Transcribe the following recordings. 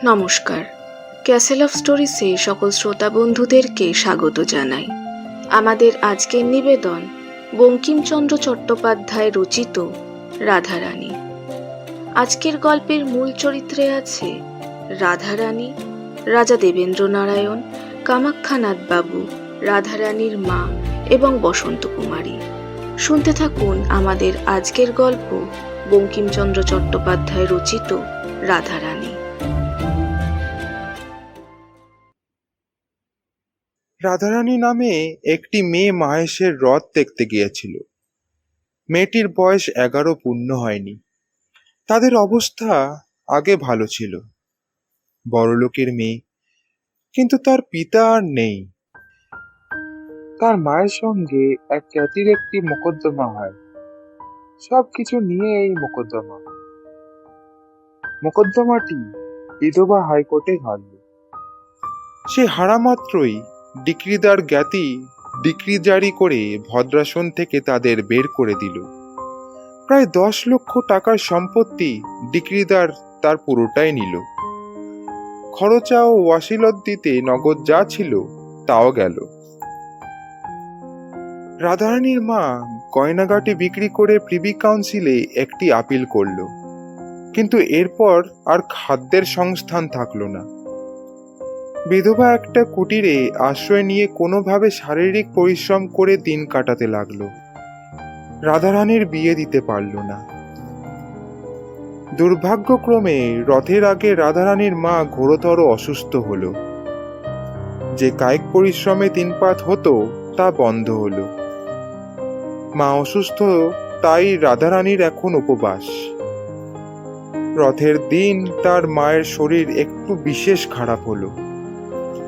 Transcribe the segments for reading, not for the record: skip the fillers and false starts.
নমস্কার। Castle of স্টোরিজে সকল শ্রোতা বন্ধুদেরকে স্বাগত জানাই। আমাদের আজকের নিবেদন বঙ্কিমচন্দ্র চট্টোপাধ্যায় রচিত রাধারানী। আজকের গল্পের মূল চরিত্রে আছে রাধারানী, রাজা দেবেন্দ্র নারায়ণ, কামাখ্যানাথ বাবু, রাধারানীর মা এবং বসন্ত কুমারী। শুনতে থাকুন আমাদের আজকের গল্প বঙ্কিমচন্দ্র চট্টোপাধ্যায় রচিত রাধারানী। রাধারানী নামে একটি মেয়ে মাহেশের রথ দেখতে গিয়েছিল। মেয়েটির বয়স 11 পূর্ণ হয়নি। তাদের অবস্থা আগে ভালো ছিল, বড়লোকের মেয়ে, কিন্তু তার পিতা আর নেই। তার মায়ের সঙ্গে এক খ্যাতির একটি মোকদ্দমা হয়। সবকিছু নিয়ে এই মোকদ্দমাটি বিধবা হাইকোর্টে হারল। সে হারা মাত্রই ডিক্রিদার জ্ঞাতি ডিক্রি জারি করে ভদ্রাসন থেকে তাদের বের করে দিল। প্রায় 10 লক্ষ টাকার সম্পত্তি ডিক্রিদার তার পুরোটাই নিল। খরচা ও ওয়াসিলত দিতে নগদ যা ছিল তাও গেল। রাধারানীর মা গয়নাগাটি বিক্রি করে প্রিভি কাউন্সিলে একটি আপিল করল, কিন্তু এরপর আর খাদ্যের সংস্থান থাকলো না। বিধবা একটা কুটিরে আশ্রয় নিয়ে কোনোভাবে শারীরিক পরিশ্রম করে দিন কাটাতে লাগলো। রাধারানীর বিয়ে দিতে পারল না। দুর্ভাগ্যক্রমে রথের আগে রাধারানীর মা ঘোরতর অসুস্থ হলো। যে কায়িক পরিশ্রমে দিনপাত হতো তা বন্ধ হলো। মা অসুস্থ, তাই রাধারানীর এখন উপবাস। রথের দিন তার মায়ের শরীর একটু বিশেষ খারাপ হলো।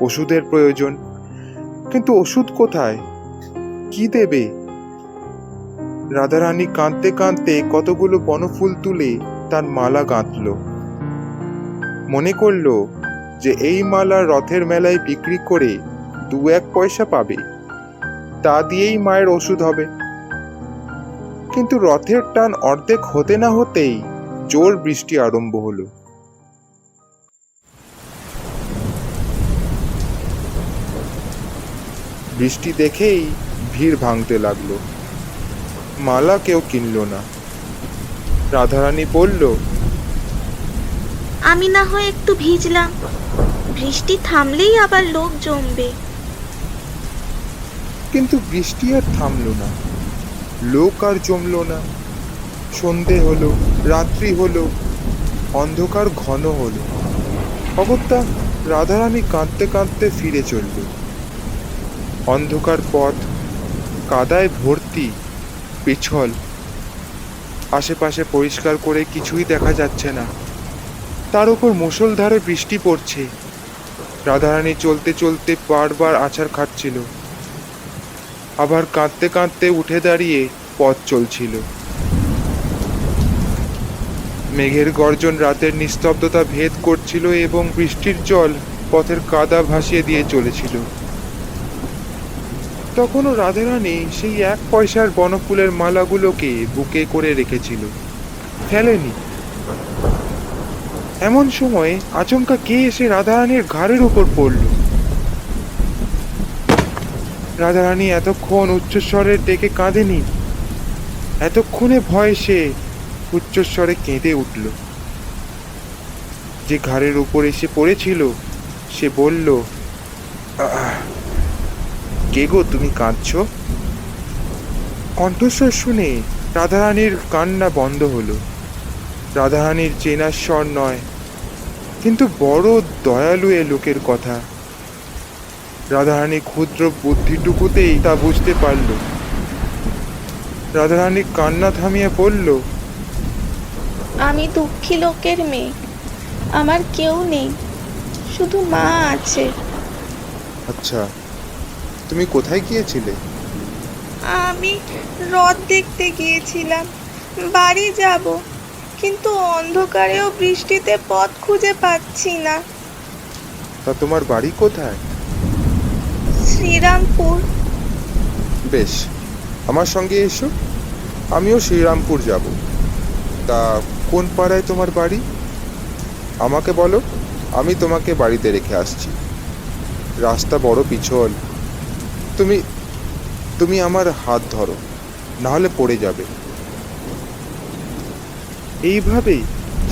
ওষুধের প্রয়োজন, কিন্তু ওষুধ কোথায়, কি দেবে? রাধারানী কাঁদতে কাঁদতে কতগুলো বনফুল তুলে তার মালা গাঁথল। মনে করল যে এই মালা রথের মেলায় বিক্রি করে 2-1 পয়সা পাবে, তা দিয়েই মায়ের ওষুধ হবে। কিন্তু রথের টান অর্ধেক হতে না হতেই জোর বৃষ্টি আরম্ভ হলো। বৃষ্টি দেখেই ভিড় ভাঙতে লাগলো। মালা কেউ কিনল না। রাধারানী বলল, আমি না হয় একটু ভিজলাম, বৃষ্টি থামলেই আবার লোক জমবে। কিন্তু বৃষ্টি আর থামলো না, লোক আর জমলো না। সন্ধে হলো, রাত্রি হলো, অন্ধকার ঘন হলো। অগত্যা রাধারানী কাঁদতে কাঁদতে ফিরে চলল। অন্ধকার পথ, কাদায় ভর্তি, পিছল। আশেপাশে পরিষ্কার করে কিছুই দেখা যাচ্ছে না। তার উপর মুষলধারে বৃষ্টি পড়ছে। রাধারানী চলতে চলতে বারবার আছাড় খাচ্ছিল, আবার কাঁদতে কাঁদতে উঠে দাঁড়িয়ে পথ চলছিল। মেঘের গর্জন রাতের নিস্তব্ধতা ভেদ করছিল এবং বৃষ্টির জল পথের কাদা ভাসিয়ে দিয়ে চলেছিল। তখনও রাধারানী সেই 1 পয়সার বনফুলের মালাগুলোকে বুকে করে রেখেছিল, ফেলেনি। এমন সময় আচমকা কে এসে রাধারানীর ঘাড়ের উপর পড়ল। রাধারানী এতক্ষণ উচ্চস্বরে ডেকে কাঁদেনি। এতক্ষণে ভয় সে উচ্চস্বরে কেঁদে উঠল। যে ঘাড়ের উপর এসে পড়েছিল সে বলল, কে গো, তুমি কাঁদছো? কণ্ঠস্বর শুনে রাধারানীর কান্না বন্ধ হলো। রাধারানীর চেনা স্বর নয়, কিন্তু বড় দয়ালু এ লোকের কথা। রাধারানী ক্ষুদ্র বুদ্ধিটুকুতেই তা বুঝতে পারল। রাধারানী কান্না থামিয়ে বলল, আমি দুঃখী লোকের মেয়ে, আমার কেউ নেই, শুধু মা আছে। আচ্ছা, তুমি কোথায় গিয়েছিলে? আমি রথ দেখতে গিয়েছিলাম, বাড়ি যাব, কিন্তু অন্ধকারে ও বৃষ্টিতে পথ খুঁজে পাচ্ছি না। তা তোমার বাড়ি কোথায়? শ্রীরামপুর। বেশ, আমার সঙ্গে এসো, আমিও শ্রীরামপুর যাব। তা কোন পাড়ায় তোমার বাড়ি আমাকে বলো। আমি তোমাকে বাড়িতে রেখে আসছি। রাস্তা বড় পিছল। তুমি তুমি আমার হাত ধরো, নাহলে পড়ে যাবে। এইভাবেই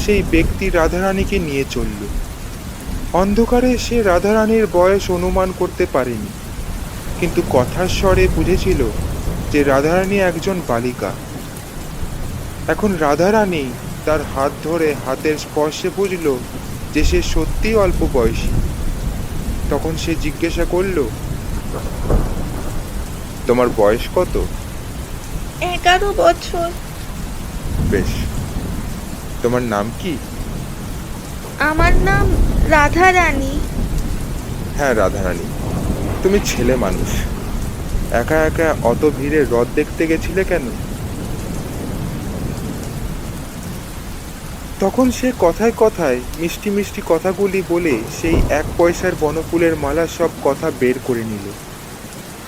সেই ব্যক্তি রাধারানীকে নিয়ে চলল। অন্ধকারে সে রাধারানীর বয়স অনুমান করতে পারেনি, কিন্তু কথার স্বরে বুঝেছিল যে রাধারানী একজন বালিকা। এখন রাধারানী তার হাত ধরে হাতের স্পর্শে বুঝল যে সে সত্যিই অল্প বয়সী। তখন সে জিজ্ঞাসা করল, তোমার বয়স কত? 11 বছর। বেশ, তোমার নাম কি? আমার নাম রাধারানী। হ্যাঁ, রাধারানী। তুমি ছেলে মানুষ, একা একা অত ভিড়ে হ্রদ দেখতে গেছিলে কেন? তখন সে কথায় কথায় মিষ্টি মিষ্টি কথাগুলি বলে সেই 1 পয়সার বনফুলের মালা সব কথা বের করে নিল।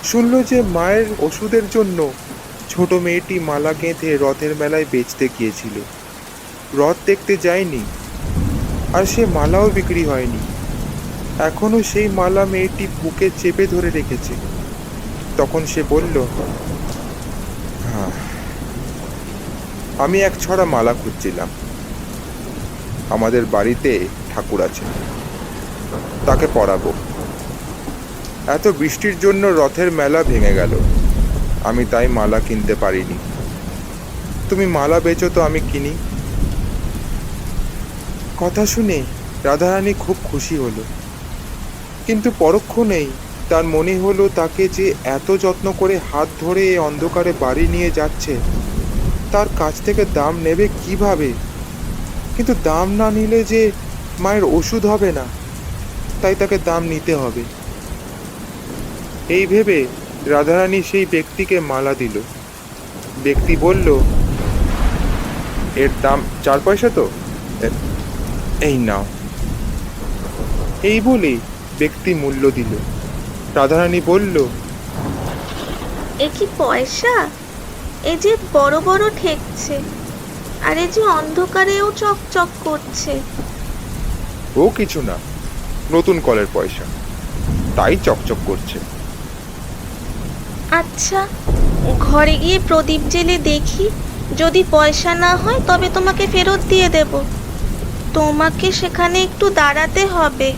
শুনল যে মায়ের ওষুধের জন্য ছোট মেয়েটি মালা গেঁথে রথের মেলায় বেচতে গিয়েছিল। রথ দেখতে যায়নি, আর সে মালাও বিক্রি হয়নি। এখনো সেই মালা মেয়েটি বুকে চেপে ধরে রেখেছে। তখন সে বলল, হ্যাঁ, আমি এক ছড়া মালা খুঁজছিলাম। আমাদের বাড়িতে ঠাকুর আছে, তাকে পরাবো। এত বৃষ্টির জন্য রথের মেলা ভেঙে গেল, আমি তাই মালা কিনতে পারিনি। তুমি মালা বেচো তো আমি কিনি। কথা শুনে রাধারানী খুব খুশি হলো, কিন্তু পরক্ষণেই তার মনে হলো তাকে যে এত যত্ন করে হাত ধরে এই অন্ধকারে বাড়ি নিয়ে যাচ্ছে, তার কাছ থেকে দাম নেবে কিভাবে। কিন্তু দাম না নিলে যে মায়ের ওষুধ হবে না, তাই তাকে দাম নিতে হবে। এই ভেবে রাধারানী সেই ব্যক্তিকে মালা দিল। ব্যক্তি বলল, এর দাম 4 পয়সা তো, এই নাও। এই বলে ব্যক্তি মূল্য দিল। রাধারানী বলল, এ কি পয়সা? এ যে বড় বড় ঠেকছে, আর এ যে অন্ধকারেও চকচক করছে। ও কিছু না, নতুন কলের পয়সা, তাই চকচক করছে। আচ্ছা, ঘরে গিয়ে প্রদীপ জেলে দেখি, যদি পয়সা না হয় তবে তোমাকে ফেরত দিয়ে দেব। তোমাকে সেখানে একটু দাঁড়াতে হবে।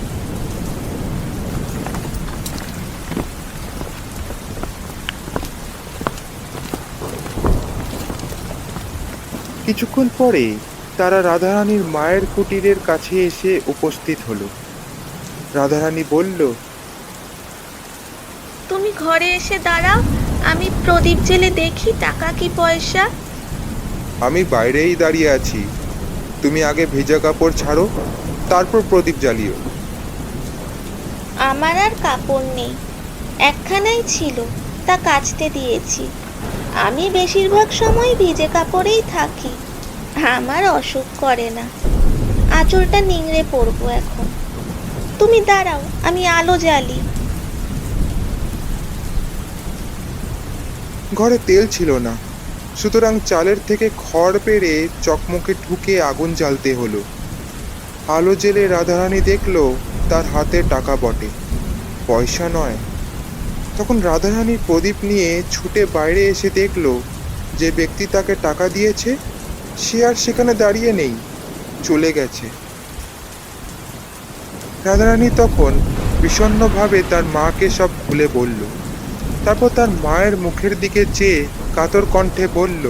কিছুক্ষণ পরে তারা রাধারানীর মায়ের কুটিরের কাছে এসে উপস্থিত হলো। রাধারানী বলল, তুমি ঘরে এসে দাঁড়াও, আমি প্রদীপ জেলে দেখি টাকা কি পয়সা। আমি বাইরেই দাঁড়িয়ে আছি, তুমি আগে ভেজা কাপড় ছাড়ো, তারপর প্রদীপ জ্বালিও। আমার আর কাপড় নেই, একখানাই ছিল, তা কাচতে দিয়েছি। আমি বেশিরভাগ সময় ভিজে কাপড়েই থাকি, আমার অসুখ করে না। আঁচলটা নিংড়ে পড়বো এখন। তুমি দাঁড়াও, আমি আলো জ্বালি। ঘরে তেল ছিল না, সুতরাং চালের থেকে খড় পেড়ে চকমকে ঠুকে আগুন জ্বালতে হলো। আলো জেলে রাধারানী দেখল তার হাতে টাকা বটে, পয়সা নয়। তখন রাধারানী প্রদীপ নিয়ে ছুটে বাইরে এসে দেখল যে ব্যক্তি তাকে টাকা দিয়েছে সে আর সেখানে দাঁড়িয়ে নেই, চলে গেছে। রাধারানী তখন বিষণ্ণভাবে তার মাকে সব খুলে বলল। তারপর তার মায়ের মুখের দিকে চেয়ে কাতর কণ্ঠে বলল,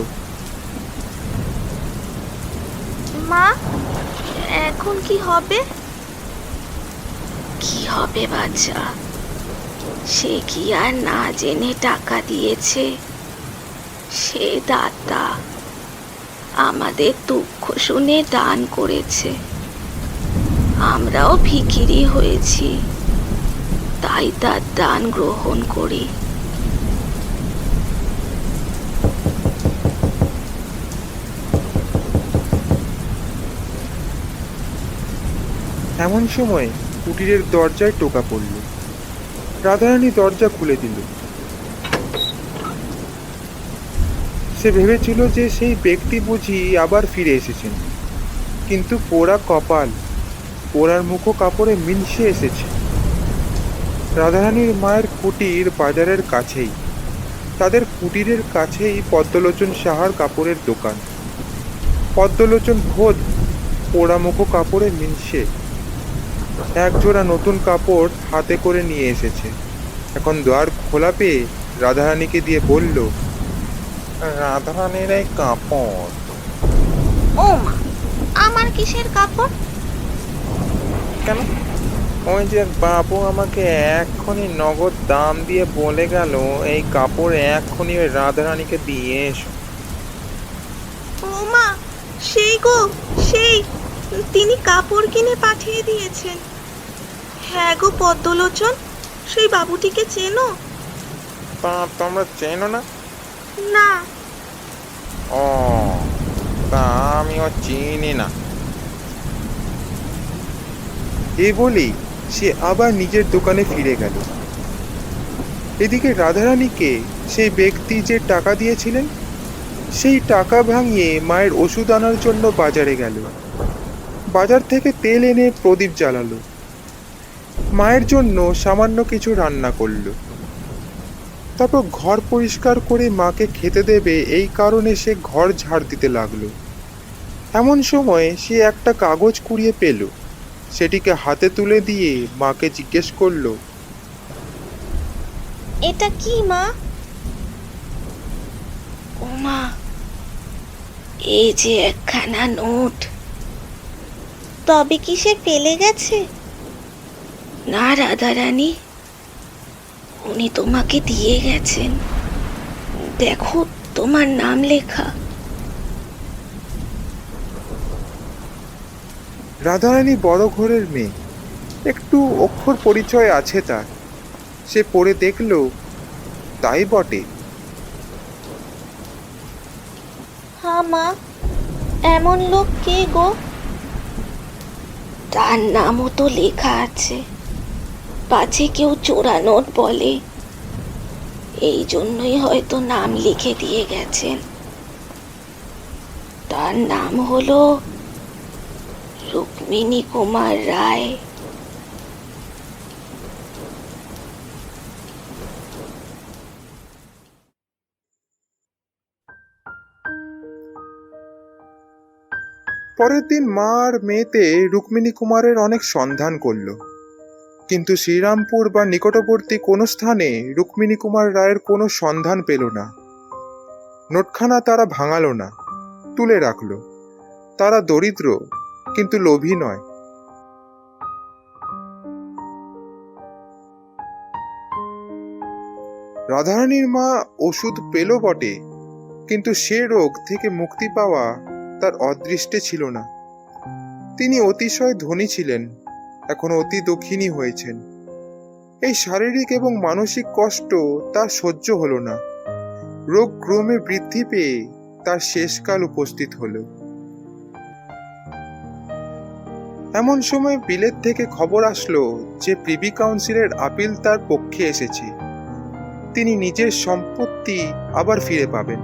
মা, এখন কি হবে? কি হবে বাচ্চা? সে কি আর না জেনে টাকা দিয়েছে? সে দাতা আমাদের দুঃখ শুনে দান করেছে। আমরাও ভিখিরি হয়েছি, তাই তার দান গ্রহণ করি। এমন সময় কুটিরের দরজায় টোকা পড়ল। রাধারানী দরজা খুলে দিল। সে ভেবেছিল যে সেই ব্যক্তি বুঝি আবার ফিরে এসেছেন, কিন্তু পোড়া কপাল, পোড়ার মুখো কাপড়ে মিলসে এসেছে। রাধারানীর মায়ের কুটির বাজারের কাছেই। তাদের কুটিরের কাছেই পদ্মলোচন সাহার কাপড়ের দোকান। পদ্মলোচন খোদ পোড়ামুখো কাপড়ে মিলছে। এক জোড়া নতুন কাপড় হাতে করে নিয়ে এসেছে। এখন দ্বার খোলা পেয়ে রাধারানীকে দিয়ে বলল, রাধারানীর এই কাপড়। ও মা, আমার কিসের কাপড়? কেন? ওই যে বাবু আমাকে এক্ষুনি নগদ দাম দিয়ে বলে গেল এই কাপড় এক্ষুনি ওই রাধারানীকে দিয়ে এসো। ও মা, সেই গো, সেই তিনি কাপড় কিনে পাঠিয়ে দিয়েছেন। হ্যাঁ গো পদ্মলোচন, সেই বাবুটিকে চেনো? তা তোমরা চেনো না? না। ও, তা আমিও চিনি না। এই বলেই সে আবার নিজের দোকানে ফিরে গেল। এদিকে রাধারানীকে সেই ব্যক্তি যে টাকা দিয়েছিলেন, সেই টাকা ভাঙিয়ে মায়ের ওষুধ আনার জন্য বাজারে গেল। বাজার থেকে তেল এনে প্রদীপ জ্বালালো। মায়ের জন্য সামান্য কিছু রান্না করলো। তারপর ঘর পরিষ্কার করে মাকে খেতে দেবে এই কারণে সে ঘর ঝাড় দিতে লাগলো। এমন সময় সে একটা কাগজ কুড়িয়ে পেল। সেটিকে হাতে তুলে দিয়ে মাকে জিজ্ঞেস করলো, এটা কি মা? ও মা, এই যে একখানা নোট। তবে কি সে ফেলে গেছে? না রাধারানী, উনি তোমাকে দিয়ে গেছেন। দেখো, তোমার নাম লেখা। রাধারানী বড় ঘরের মেয়ে, একটু অক্ষর পরিচয় আছে তার। সে পড়ে দেখল, তাই বটে। হ্যাঁ মা, এমন লোক কে গো? তার নামও তো লেখা আছে, পাছে কেউ চোরা নোট বলে। এই জন্যই হয়তো নাম লিখে দিয়ে গেছেন। তার নাম হলো রুক্মিণী কুমার রায়। পরের দিন মা আর মেয়েতে রুক্মিণী কুমারের অনেক সন্ধান করল, কিন্তু শ্রীরামপুর বা নিকটবর্তী কোনো স্থানে রুক্মিণী কুমার রায়ের কোনো সন্ধান পেল না। নোটখানা তারা ভাঙালো না, তুলে রাখলো। তারা দরিদ্র, কিন্তু লোভী নয়। রাধারানীর মা ওষুধ পেল বটে, কিন্তু সে রোগ থেকে মুক্তি পাওয়া তার অদৃষ্টে ছিল না। তিনি অতিশয় ধনী ছিলেন, এখন অতি দক্ষিণী হয়েছেন। এই শারীরিক এবং মানসিক কষ্ট তার সহ্য হলো না। রোগ ক্রমে বৃদ্ধি পেয়ে তার শেষকাল উপস্থিত হলো। এমন সময় বিলেত থেকে খবর আসলো যে প্রিভি কাউন্সিলের আপিল তার পক্ষে এসেছে। তিনি নিজের সম্পত্তি আবার ফিরে পাবেন,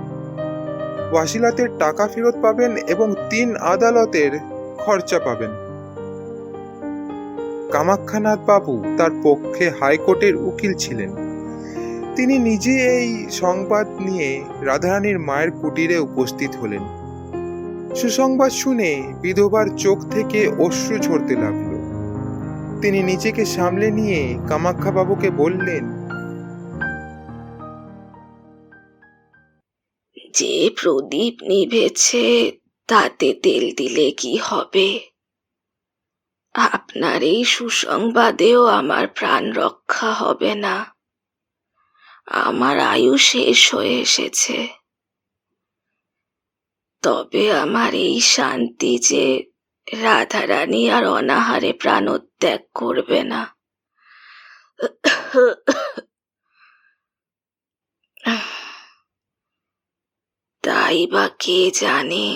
ওয়াসিলাতের টাকা ফেরত পাবেন এবং 3 আদালতের খরচা পাবেন। কামাখ্যানাথ বাবু তার পক্ষে হাইকোর্টের উকিল ছিলেন। তিনি নিজে এই সংবাদ নিয়ে রাধারানীর মায়ের কুটিরে উপস্থিত হলেন। সুসংবাদ শুনে বিধবার চোখ থেকে অশ্রু ঝরতে লাগলো। তিনি নিজেকে সামলে নিয়ে কামাখ্যা বাবুকে বললেন, যে প্রদীপ নিভেছে তাতে তেল দিলে কি হবে? আপনার এই সুসংবাদেও আমার প্রাণ রক্ষা হবে না। আমার আয়ু শেষ হয়ে এসেছে। তবে আমার এই শান্তি যে রাধারানী আর অনাহারে প্রাণত্যাগ করবে না। তাই বা কে জানে,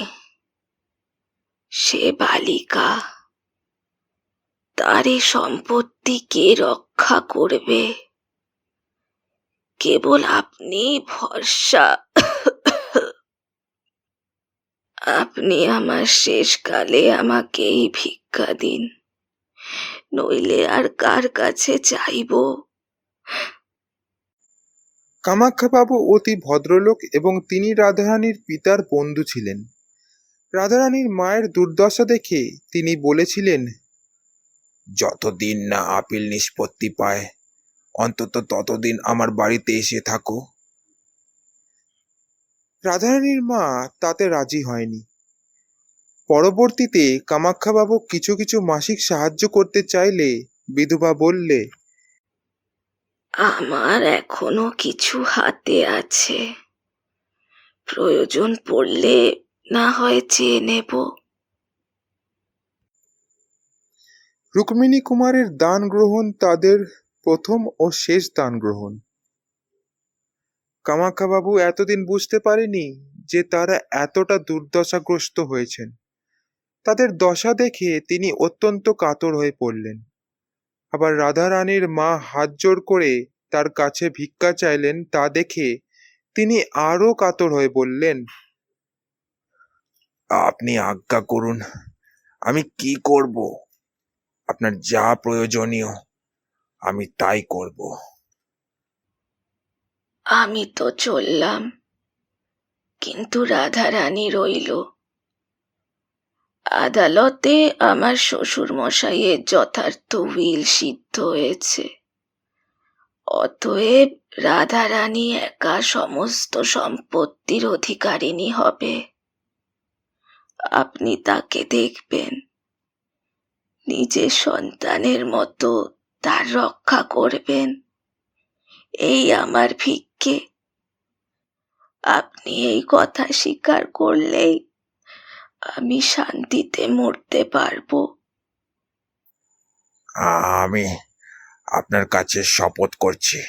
সে বালিকা, তার এ সম্পত্তি কে রক্ষা করবে? কেবল আপনি ভরসা। আপনি আমার শেষকালে আমাকে এই ভিক্ষা দিন। নইলে আর কার কাছে চাইবো? কামাখ্যাবাবু অতি ভদ্রলোক এবং তিনি রাধারানীর পিতার বন্ধু ছিলেন। রাধারানীর মায়ের দুর্দশা দেখে তিনি বলেছিলেন, যতদিন না আপিল নিষ্পত্তি পায় অন্তত ততদিন আমার বাড়িতে এসে থাকো। রাধারানীর মা তাতে রাজি হয়নি। পরবর্তীতে কামাখ্যাবাবু কিছু কিছু মাসিক সাহায্য করতে চাইলে বিধবা বললে, আমার এখনো কিছু হাতে আছে, প্রয়োজন পড়লে না হয় চেয়ে নেব। রুক্মিণী কুমারের দান গ্রহণ তাদের প্রথম ও শেষ দান গ্রহণ। কামাখ্যাবাবু এতদিন বুঝতে পারেনি যে তারা এতটা দুর্দশাগ্রস্ত হয়েছেন। তাদের দশা দেখে তিনি অত্যন্ত কাতর হয়ে পড়লেন। আবার রাধারানীর মা হাত জোড় করে তার কাছে ভিক্ষা চাইলেন, তা দেখে তিনি আরো কাতর হয়ে বললেন, আপনি আজ্ঞা করুন, আমি কি করব? আপনার যা প্রয়োজনীয় আমি তাই করব। আমি তো চললাম, কিন্তু রাধারানী রইল। আদালতে আমার শ্বশুর মশাইয়ের যথার্থ উইল সিদ্ধ হয়েছে। অতএব রাধারানী একা সমস্ত সম্পত্তির অধিকারিণী হবে। আপনি তাকে দেখবেন, নিজের সন্তানের মতো তার রক্ষা করবেন, এই আমার ভিক্ষে। আপনি এই কথা স্বীকার করলেই আমি শান্তিতে মরতে পারবো। আমি আপনার কাছে শপথ করছি,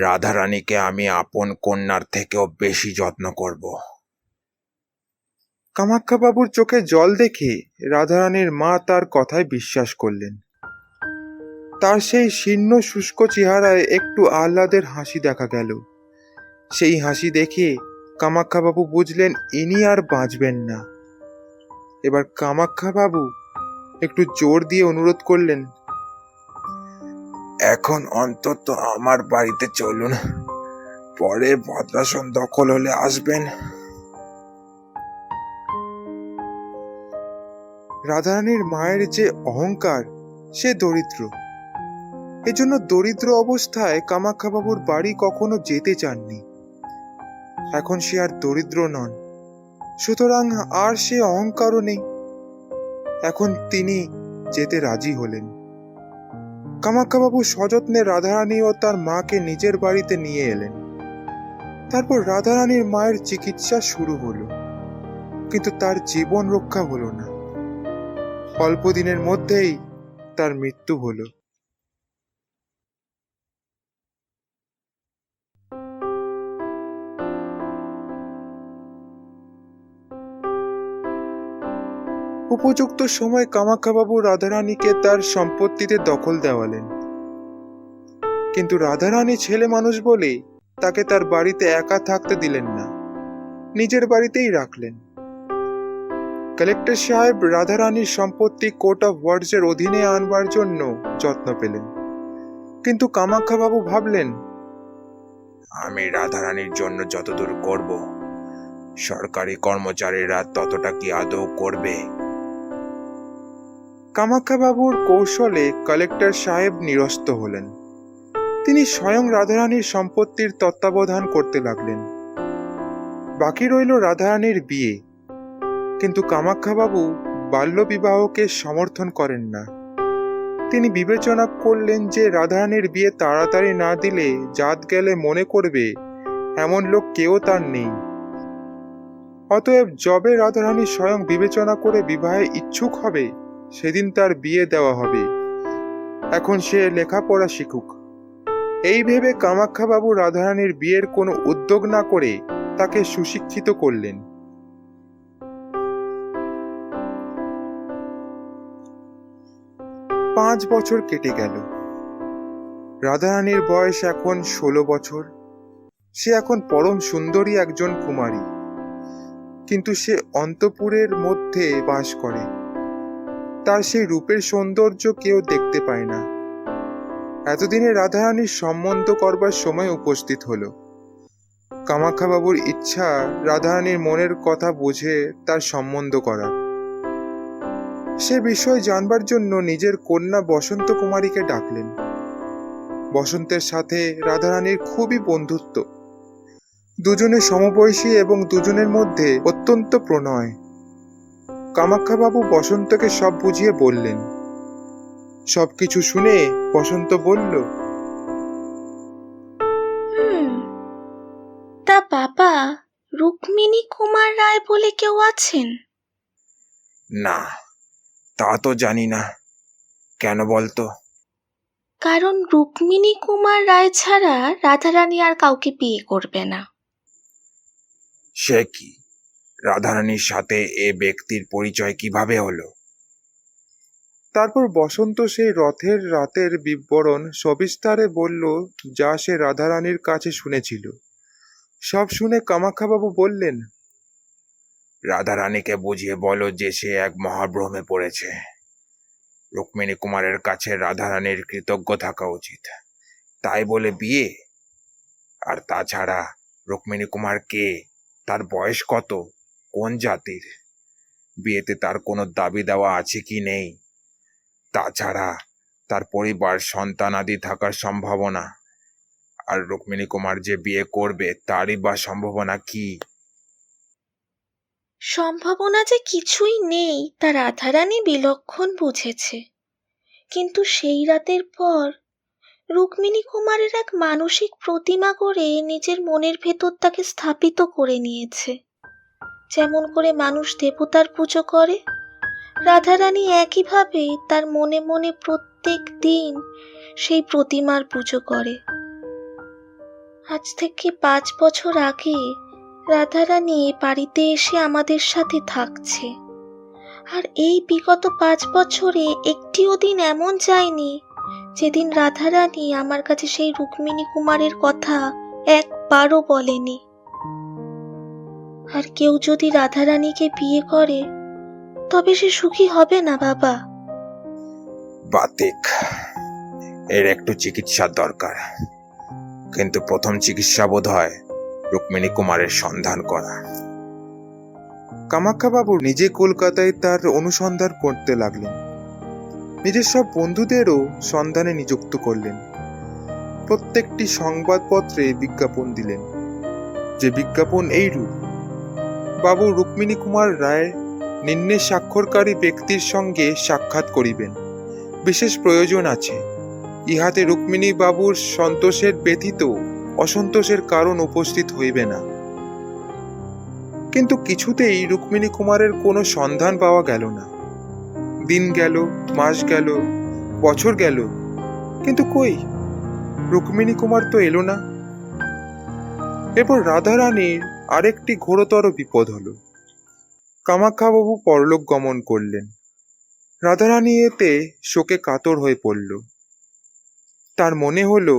রাধারানীকে আমি আপন কন্যার থেকেও বেশি যত্ন করব। কামাখ্যাবাবুর চোখে জল দেখে রাধারানীর মা তার কথায় বিশ্বাস করলেন। তার সেই শীর্ণ শুষ্ক চেহারায় একটু আহ্লাদের হাসি দেখা গেল। সেই হাসি দেখে কামাখ্যাবাবু বুঝলেন ইনি আর বাঁচবেন না। এবার কামাখ্যাবাবু একটু জোর দিয়ে অনুরোধ করলেন, এখন অন্তত আমার বাড়িতে চলুন, পরে ভদ্রাসন দখল হলে আসবেন। রাধারানীর মায়ের যে অহংকার, সে দরিদ্র। এজন্য দরিদ্র অবস্থায় কামাখ্যাবাবুর বাড়ি কখনো যেতে চাননি। এখন সে আর দরিদ্র নন, সুতরাং আর সে অহংকারও নেই। এখন তিনি যেতে রাজি হলেন। কামাখ্যাবাবু সযত্নে রাধারানী ও তার মাকে নিজের বাড়িতে নিয়ে এলেন। তারপর রাধারানীর মায়ের চিকিৎসা শুরু হলো, কিন্তু তার জীবন রক্ষা হলো না। অল্প দিনের মধ্যেই তার মৃত্যু হলো। উপযুক্ত সময় কামাখ্যাবাবু রাধারানীকে তার সম্পত্তিতে দখল দেওয়ালেন, কিন্তু রাধারানী ছেলে মানুষ বলে তাকে তার বাড়িতে একা থাকতে দিলেন না, নিজের বাড়িতেই রাখলেন। কালেক্টর সাহেব রাধারানীর সম্পত্তি কোর্ট অফ ওয়ার্ডসের অধীনে আনবার জন্য যত্ন পেলেন, কিন্তু কামাখ্যাবাবু ভাবলেন, আমি রাধারানীর জন্য যতদূর করব, সরকারি কর্মচারীরা ততটা কি আদৌ করবে? কামাখ্যাবাবুর কৌশলে কালেক্টর সাহেব নিরস্ত হলেন। তিনি স্বয়ং রাধারানীর সম্পত্তির তত্ত্বাবধান করতে লাগলেন। বাকি রইল রাধারানীর বিয়ে, কিন্তু কামাখ্যাবাবু বাল্যবিবাহকে সমর্থন করেন না। তিনি বিবেচনা করলেন যে রাধারানীর বিয়ে তাড়াতাড়ি না দিলে জাত গেলে মনে করবে এমন লোক কেউ তার নেই। অতএব যবে রাধারানী স্বয়ং বিবেচনা করে বিবাহে ইচ্ছুক হবে, সেদিন তার বিয়ে দেওয়া হবে। এখন সে লেখাপড়া শিখুক। এই ভেবে কামাখ্যাবাবু রাধারানীর বিয়ের কোনো উদ্যোগ না করে তাকে সুশিক্ষিত করলেন। 5 বছর কেটে গেল। রাধারানীর বয়স এখন 16 বছর। সে এখন পরম সুন্দরী একজন কুমারী, কিন্তু সে অন্তঃপুরের মধ্যে বাস করে। তার সেই রূপের সৌন্দর্য কেউ দেখতে পায় না। এতদিনে রাধারানীর সম্বন্ধ করবার সময় উপস্থিত হলো। কামাখ্যাবাবুর ইচ্ছা রাধারানীর মনের কথা বুঝে তার সম্বন্ধ করার। সে বিষয় জানবার জন্য নিজের কন্যা বসন্ত কুমারীকে ডাকলেন। বসন্তের সাথে রাধারানীর খুবই বন্ধুত্ব। দুজনে সমবয়সী এবং দুজনের মধ্যে অত্যন্ত প্রণয়। কামাখ্যাবাবু বসন্তকে সব বুঝিয়ে বললেন। সবকিছু শুনে বসন্ত বলল, তা বাবা, রুক্মিণী কুমার রায় বলে কেউ আছেন? না, তা তো জানি না। কেন বলতো? কারণ রুক্মিণী কুমার রায় ছাড়া রাধারানী আর কাউকে বিয়ে করবে না। সে কি? রাধারানীর সাথে এ ব্যক্তির পরিচয় কিভাবে হলো? তারপর বসন্ত সেই রথের রাতের বিবরণ সবিস্তারে বলল, যা সে রাধারানীর কাছে শুনেছিল। সব শুনে কামাখ্যাবাবু বললেন, রাধারানীকে বুঝিয়ে বলো যে সে এক মহাভ্রমে পড়েছে। রুক্মিণী কুমারের কাছে রাধারানীর কৃতজ্ঞ থাকা উচিত। তাই বলে বিয়ে? আর তাছাড়া রুক্মিণী কুমার কে? তার বয়স কত? কোন জাতির? বিয়েতে তার কোনো দাবি দেওয়া আছে কি নেই? তাছাড়া তার পরিবার সন্তানাদি থাকার সম্ভাবনা। আর রুক্মিণী কুমার যে বিয়ে করবে তারই বা সম্ভাবনা কি? সম্ভাবনা যে কিছুই নেই তা রাধারানী বিলক্ষণ বুঝেছে। কিন্তু সেই রাতের পর রুক্মিণী কুমারের এক মানসিক প্রতিমা করে নিজের মনের ভেতর তাকে স্থাপিত করে নিয়েছে। যেমন করে মানুষ দেবতার পুজো করে, রাধারানী একইভাবে তার মনে মনে প্রত্যেক দিন সেই প্রতিমার পুজো করে। আজ থেকে 5 বছর আগে রাধারানী এ বাড়িতে এসে আমাদের সাথে থাকছে। আর এই বিগত 5 বছরে একটিও দিন এমন যায়নি যেদিন রাধারানী আমার কাছে সেই রুক্মিণী কুমারের কথা একবারও বলেনি। আর কেউ যদি রাধারানীকে বিয়ে করে তবে সে সুখী হবে না বাবা। বাতিক, এর একটু চিকিৎসার দরকার। কিন্তু প্রথম চিকিৎসা বোধ হয় রুক্মিণী কুমারের সন্ধান করা। কামাখ্যাবাবু নিজে কলকাতায় তার অনুসন্ধান করতে লাগলেন। নিজের সব বন্ধুদেরও সন্ধানে নিযুক্ত করলেন। প্রত্যেকটি সংবাদপত্রে বিজ্ঞাপন দিলেন, যে বিজ্ঞাপন এইরূপ: বাবু রুক্মিণী কুমার রায় নিম্নে স্বাক্ষরকারী ব্যক্তির সঙ্গে সাক্ষাৎ করিবেন। বিশেষ প্রয়োজন আছে। ইহাতে রুক্মিণী বাবুর সন্তোষের ব্যতীত অসন্তোষের কারণ উপস্থিত হইবে না। কিন্তু কিছুতেই রুক্মিণী কুমারের কোনো সন্ধান পাওয়া গেল না। দিন গেল, মাস গেল, বছর গেল, কিন্তু কই রুক্মিণী কুমার তো এলো না। এরপর রাধারানীর আরেকটি ঘোরতর বিপদ হলো। কামাখ্যাবাবু পরলোক গমন করলেন। রাধারানী এতে শোকে কাতর হয়ে পড়ল। তার মনে হলো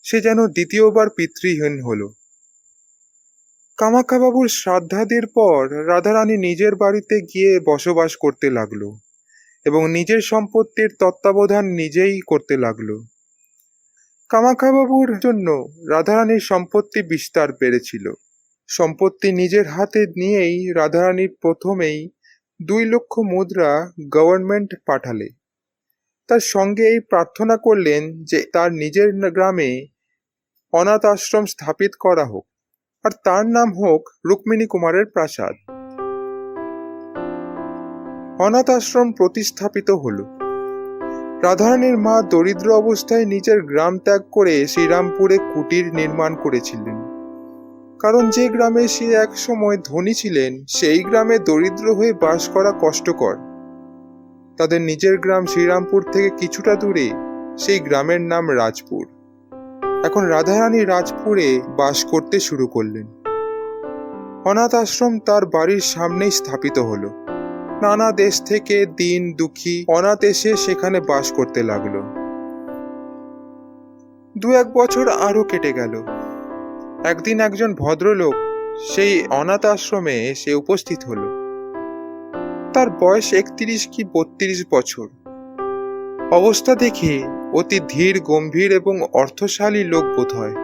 সে যেন দ্বিতীয়বার পিতৃহীন হলো। কামাখ্যাবাবুর শ্রাদ্ধাদির পর রাধারানী নিজের বাড়িতে গিয়ে বসবাস করতে লাগলো এবং নিজের সম্পত্তির তত্ত্বাবধান নিজেই করতে লাগলো। কামাখ্যাবাবুর জন্য রাধারানীর সম্পত্তি বিস্তার বেড়েছিল। সম্পত্তি নিজের হাতে নিয়েই রাধারানী প্রথমেই 2 লক্ষ মুদ্রা গভর্নমেন্ট পাঠালে। তার সঙ্গে এই প্রার্থনা করলেন যে তার নিজের গ্রামে অনাথ আশ্রম স্থাপিত করা হোক, আর তার নাম হোক রুক্মিণী কুমারের প্রাসাদ। অনাথ আশ্রম প্রতিস্থাপিত হলো। রাধারানীর মা দরিদ্র অবস্থায় নিজের গ্রাম ত্যাগ করে শ্রীরামপুরে কুটির নির্মাণ করেছিলেন। কারণ যে গ্রামে সে এক সময় ধনী ছিলেন সেই গ্রামে দরিদ্র হয়ে বাস করা কষ্টকর। তাদের নিজের গ্রাম শ্রীরামপুর থেকে কিছুটা দূরে সেই গ্রামের নাম রাজপুর। এখন রাধারানী রাজপুরে বাস করতে শুরু করলেন। অনাথ আশ্রম তার বাড়ির সামনেই স্থাপিত হলো। নানা দেশ থেকে দীন দুঃখী অনাথ এসে সেখানে বাস করতে লাগলো। 2-1 বছর আরো কেটে গেল। একদিন একজন ভদ্রলোক সেই অনাথ আশ্রমে এসে উপস্থিত হলো। তার বয়স 31 কি 32 বছর। অবস্থা দেখে অতি ধীর গম্ভীর এবং অর্থশালী লোক বোধ হয়।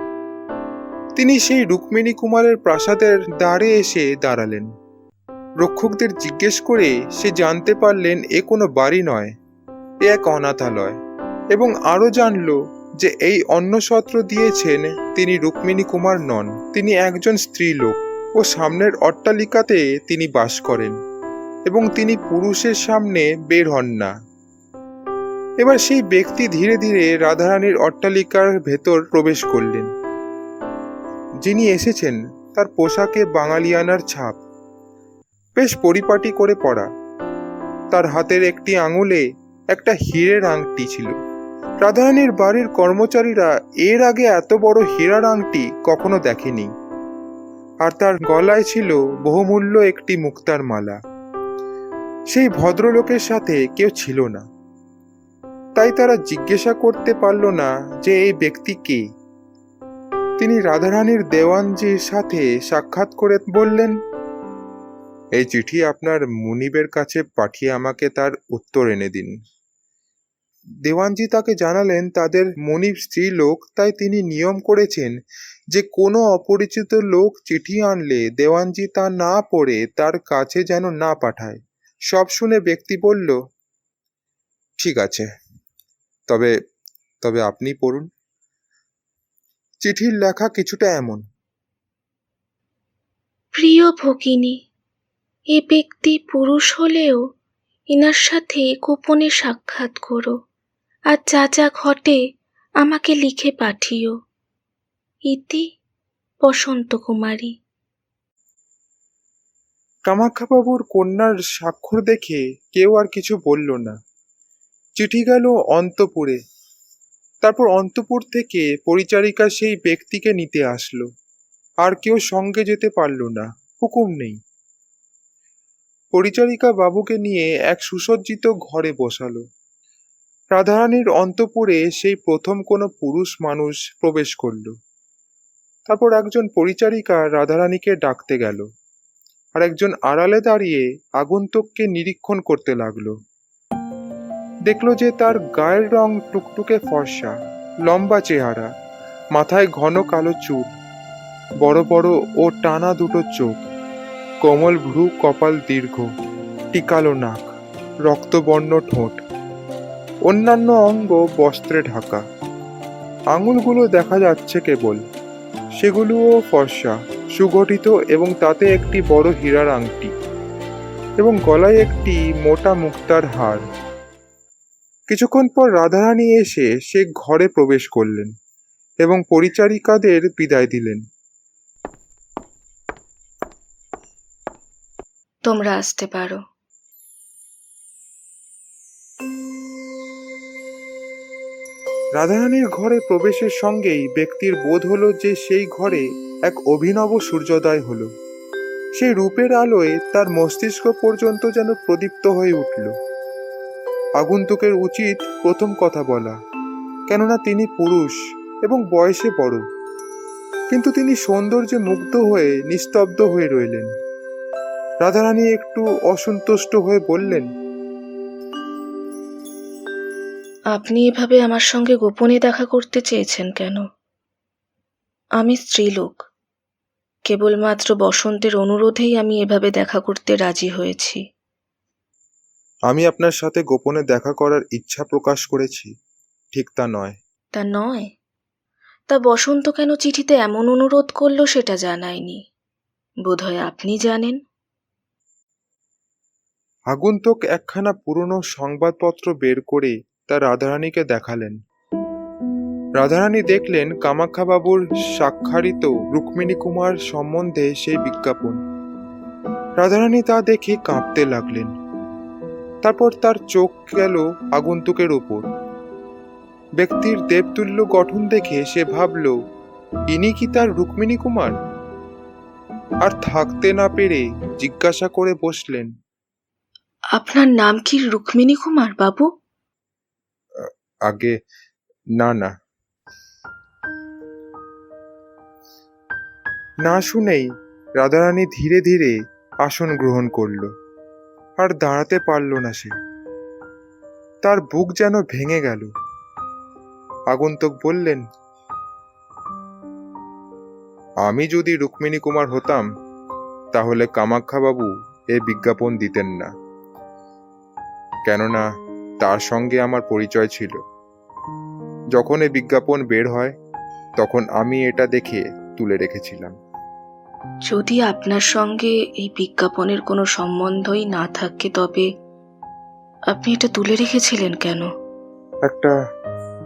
তিনি সেই রুক্মিণী কুমারের প্রাসাদের দ্বারে এসে দাঁড়ালেন। রক্ষকদের জিজ্ঞেস করে সে জানতে পারলেন এ কোনো বাড়ি নয়, এ এক অনাথালয়, এবং আরো জানল যে এই অন্নসত্র দিয়েছেন তিনি রুক্মিণী কুমার নন, তিনি একজন স্ত্রীলোক ও সামনের অট্টালিকাতে তিনি বাস করেন এবং তিনি পুরুষের সামনে বের হন না। এবার সেই ব্যক্তি ধীরে ধীরে রাধারানীর অট্টালিকার ভেতর প্রবেশ করলেন। যিনি এসেছেন তার পোশাকে বাঙালিয়ানার ছাপ, বেশ পরিপাটি করে পরা। তার হাতের একটি আঙুলে একটা হীরের আংটি ছিল। রাধারানীর বাড়ির কর্মচারীরা এর আগে এত বড় হীরার আংটি কখনো দেখেনি। আর তার গলায় ছিল বহুমূল্য একটি মুক্তার মালা। সেই ভদ্রলোকের সাথে কেউ ছিল না, তাই তারা জিজ্ঞাসা করতে পারল না যে এই ব্যক্তি কে। তিনি রাধারানীর দেওয়ানজির সাথে সাক্ষাৎ করে বললেন, এই চিঠি আপনার মুনিবের কাছে পাঠিয়ে আমাকে তার উত্তর এনে দিন। দেওয়ানজি তাকে জানালেন তাদের মুনিব স্ত্রীলোক, তাই তিনি নিয়ম করেছেন যে কোনো অপরিচিত লোক চিঠি আনলে দেওয়ানজি তা না পড়ে তার কাছে যেন না পাঠায়। সব শুনে ব্যক্তি বলল, ঠিক আছে, তবে তবে আপনি পড়ুন। চিঠির লেখা কিছুটা এমন: প্রিয় ভগিনী, এ ব্যক্তি পুরুষ হলেও ইনার সাথে গোপনে সাক্ষাৎ করো, আর যা যা ঘটে আমাকে লিখে পাঠিও। ইতি বসন্ত কুমারী। কামাখ্যাবাবুর কন্যার স্বাক্ষর দেখে কেউ আর কিছু বলল না। চিঠি গেল অন্তপুরে। তারপর অন্তপুর থেকে পরিচারিকা সেই ব্যক্তিকে নিতে আসলো। আর কেউ সঙ্গে যেতে পারল না, হুকুম নেই। পরিচারিকা বাবুকে নিয়ে এক সুসজ্জিত ঘরে বসালো। রাধারানীর অন্তপুরে সেই প্রথম কোনো পুরুষ মানুষ প্রবেশ করল। তারপর একজন পরিচারিকা রাধারানীকে ডাকতে গেল, আর একজন আড়ালে দাঁড়িয়ে আগন্তুককে নিরীক্ষণ করতে লাগলো। দেখলো যে তার গায়ের রং টুকটুকে ফর্সা, লম্বা চেহারা, মাথায় ঘন কালো চুল, বড় বড় ও টানা দুটো চোখ, কোমল ভ্রু, কপাল দীর্ঘ, টিকালো নাক, রক্তবর্ণ ঠোঁট, অন্যান্য অঙ্গ বস্ত্রে ঢাকা। আঙুলগুলো দেখা যাচ্ছে কেবল, সেগুলোও ফর্সা, সুগঠিত এবং তাতে একটি বড় হীরার আংটি এবং গলায় একটি মোটা মুক্তার হার। কিছুক্ষণ পর রাধারানী এসে সে ঘরে প্রবেশ করলেন এবং পরিচারিকাদের বিদায় দিলেন। তোমরা আসতে পারো। রাধারানীর ঘরে প্রবেশের সঙ্গেই ব্যক্তির বোধ হলো যে সেই ঘরে এক অভিনব সূর্যোদয় হলো। সেই রূপের আলোয় তার মস্তিষ্ক পর্যন্ত যেন প্রদীপ্ত হয়ে উঠল। আগন্তুকের উচিত প্রথম কথা বলা, কেননা তিনি পুরুষ এবং বয়সে বড়, কিন্তু তিনি সৌন্দর্যে মুগ্ধ হয়ে নিস্তব্ধ হয়ে রইলেন। রাধারানী একটু অসন্তুষ্ট হয়ে বললেন, আপনি এভাবে আমার সঙ্গে গোপনে দেখা করতে চেয়েছেন কেন? আমি স্ত্রীলোক, কেবলমাত্র বসন্তের অনুরোধেই আমি এভাবে দেখা করতে রাজি হয়েছি। আমি আপনার সাথে গোপনে দেখা করার ইচ্ছা প্রকাশ করেছি, ঠিক তা নয়। তা নয়? তা বসন্ত কেন চিঠিতে এমন অনুরোধ করলো সেটা জানায়নি। বোধহয় আপনি জানেন। আগন্তুক একখানা পুরনো সংবাদপত্র বের করে তা রাধারানীকে দেখালেন। রাধারানী দেখলেন কামাখ্যাবাবুর স্বাক্ষরিত রুক্মিণী কুমার সম্বন্ধে সেই বিজ্ঞাপন। রাধারানী তা দেখে কাঁপতে লাগলেন। তারপর তার চোখ গেল আগন্তুকের উপর। ব্যক্তির দেবতুল্য গঠন দেখে সে ভাবল, ইনি কি তার রুক্মিণী কুমার? আর থাকতে না পেরে জিজ্ঞাসা করে বসলেন, আপনার নাম কি রুক্মিণী কুমার বাবু? আগে না না। না শুনেই রাধারানী ধীরে ধীরে আসন গ্রহণ করল আর দাঁড়াতে পারল না সে। তার বুক যেন ভেঙে গেল। আগন্তুক বললেন, আমি যদি রুক্মিণী কুমার হতাম তাহলে কামাখ্যাবাবু এ বিজ্ঞাপন দিতেন না, কেননা তার সঙ্গে আমার পরিচয় ছিল। যখন এ বিজ্ঞাপন বের হয় তখন আমি এটা দেখে তুলে রেখেছিলাম। যদি আপনার সঙ্গে এই বিজ্ঞাপনের কোনো সম্বন্ধই না থাকে তবে আপনি এটা তুলে রেখেছিলেন কেন?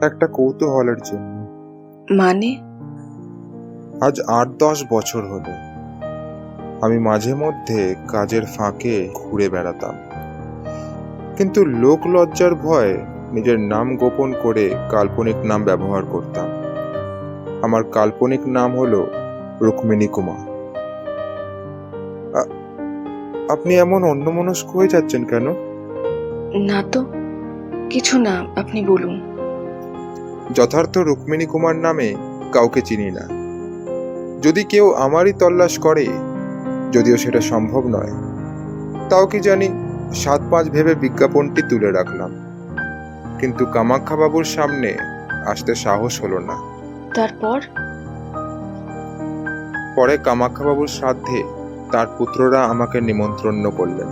একটা কৌতূহলের জন্য। মানে? আজ 8-10 বছর হলো আমি মাঝে মধ্যে কাজের ফাঁকে ঘুরে বেড়াতাম, কিন্তু লোক লজ্জার ভয়ে নিজের নাম গোপন করে কাল্পনিক নাম ব্যবহার করতাম। আমার কাল্পনিক নাম হলো রুক্মিণী কুমার। আপনি এমন অন্যমনস্ক হয়ে যাচ্ছেন কেন? না তো, কিছু না, আপনি বলুন। যথার্থ রুক্মিণী কুমার নামে কাউকে চিনি না। যদি কেউ আমারই তল্লাশ করে, যদিও সেটা সম্ভব নয়, তাও কি জানি 7-5 ভেবে বিজ্ঞাপনটি তুলে রাখলাম, কিন্তু কামাখ্যাবাবুর সামনে আসতে সাহস হলো না। তারপর? পরে কামাখ্যাবাবুর শ্রাদ্ধে তার পুত্ররা আমাকে নিমন্ত্রণ করলেন,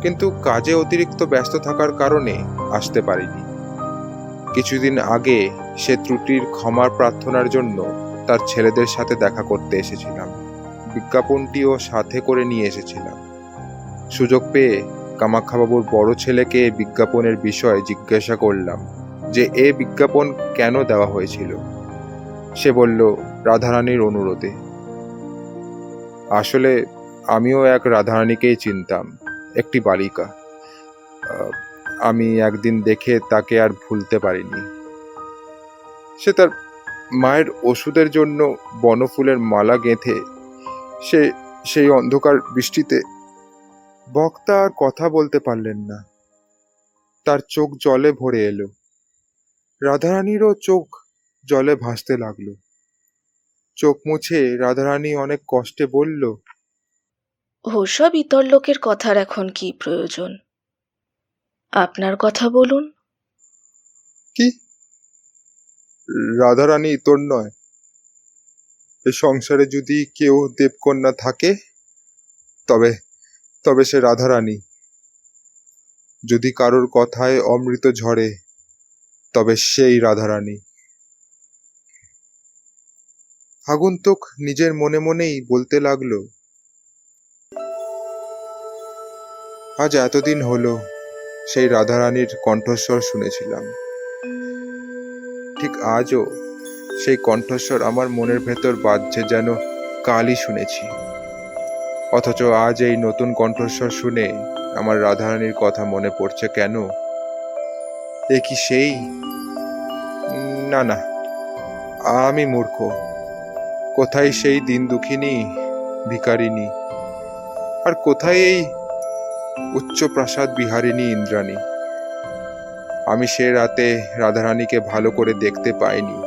কিন্তু কাজে অতিরিক্ত ব্যস্ত থাকার কারণে আসতে পারিনি। কিছুদিন আগে সে ত্রুটির ক্ষমার প্রার্থনার জন্য তার ছেলেদের সাথে দেখা করতে এসেছিলাম। বিজ্ঞাপনটিও সাথে করে নিয়ে এসেছিলাম। সুযোগ পেয়ে কামাখ্যাবাবুর বড় ছেলেকে বিজ্ঞাপনের বিষয়ে জিজ্ঞাসা করলাম যে এ বিজ্ঞাপন কেন দেওয়া হয়েছিল। সে বলল, রাধারানীর অনুরোধে। আসলে আমিও এক রাধারানীকেই চিনতাম, একটি বালিকা। আমি একদিন দেখে তাকে আর ভুলতে পারিনি। সে তার মায়ের ওষুধের জন্য বনফুলের মালা গেঁথে সেই অন্ধকার বৃষ্টিতে। বক্তা আর কথা বলতে পারলেন না, তার চোখ জলে ভরে এলো। রাধারানীরও চোখ জলে ভাসতে লাগলো। চোখ মুছে রাধারানী অনেক কষ্টে বলল, ওসব ইতর লোকের কথার এখন কি প্রয়োজন? আপনার কথা বলুন। কি? রাধারানী ইতর নয়? এ সংসারে যদি কেউ দেবকন্যা থাকে তবে তবে সে রাধারানী। যদি কারোর কথায় অমৃত ঝরে তবে সেই রাধারানী। আগন্তুক নিজের মনে মনেই বলতে লাগলো, আজ এতদিন হলো সেই রাধারানীর কণ্ঠস্বর শুনেছিলাম। ঠিক আজও সেই কণ্ঠস্বর আমার মনের ভেতর বাজছে যেন কালই শুনেছি। অথচ আজ এই নতুন কণ্ঠস্বর শুনে আমার রাধারানীর কথা মনে পড়ছে কেন? এ কি সেই? না না, আমি মূর্খ। কোথায় সেই দিন দুঃখিনী ভিখারিণী, আর কোথায় এই উচ্চ প্রাসাদ বিহারিণী ইন্দ্রাণী? আমি সে রাতে রাধারানীকে ভালো করে দেখতে পাইনি,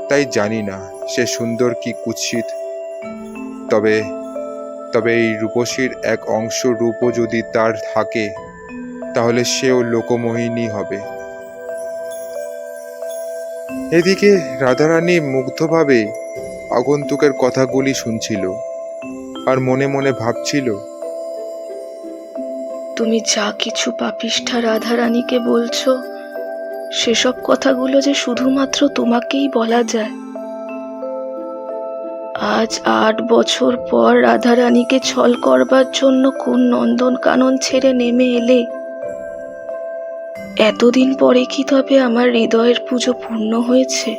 তাই জানি না সে সুন্দর কি কুৎসিত। তবে এই রূপসীর এক অংশ রূপও যদি তার থাকে তাহলে সেও লোকমোহিনী হবে। এদিকে রাধারানী মুগ্ধভাবে আগন্তুকের কথাগুলি শুনছিল আর মনে মনে ভাবছিল, তুমি যা কিছু পাপিষ্ঠা রাধারানীকে বলছো সেসব কথাগুলো যে শুধুমাত্র তোমাকেই বলা যায়। আজ 8 বছর পর রাধারানীকে ছল করবার জন্য কোন নন্দন কানন ছেড়ে নেমে এলে। এতদিন পরে কি তবে আমার হৃদয়ের পুজো পূর্ণ হয়েছে?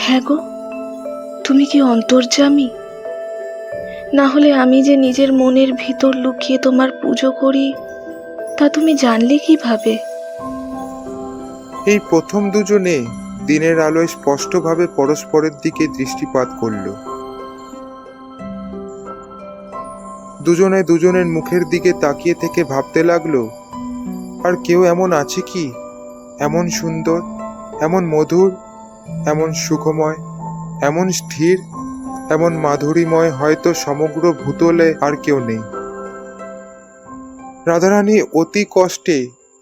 হ্যাঁ গো, তুমি কি অন্তর্যামী? না হলে আমি যে নিজের মনের ভিতর লুকিয়ে তোমার পুজো করি তা তুমি জানলে কিভাবে? এই প্রথম দুজনে দিনের আলোয় স্পষ্টভাবে পরস্পরের দিকে দৃষ্টিপাত করল। দুজনে দুজনের মুখের দিকে তাকিয়ে থেকে ভাবতে লাগলো, আর কেউ এমন আছে কি, এমন সুন্দর, এমন মধুর, এমন সুখময়, এমন স্থির, এমন মাধুরীময় হয়তো সমগ্র ভূতলে আর কেউ নেই। রাধারানী অতি কষ্টে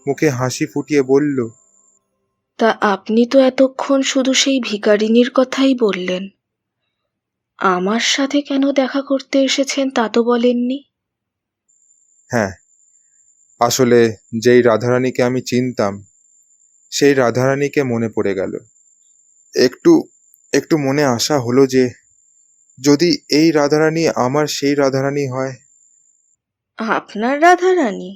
মুখে হাসি ফুটিয়ে বলল, তা আপনি তো এতক্ষণ শুধু সেই ভিখারিনীর কথাই বললেন। আমার সাথে কেন দেখা করতে এসেছেন তা তো বলেননি। হ্যাঁ, আসলে যেই রাধারানীকে আমি চিনতাম সেই রাধারানীকে মনে পড়ে গেল। একটু একটু মনে আশা হলো যে যদি এই রাধারানী আমার সেই রাধারানী হয়। আপনার রাধারানী?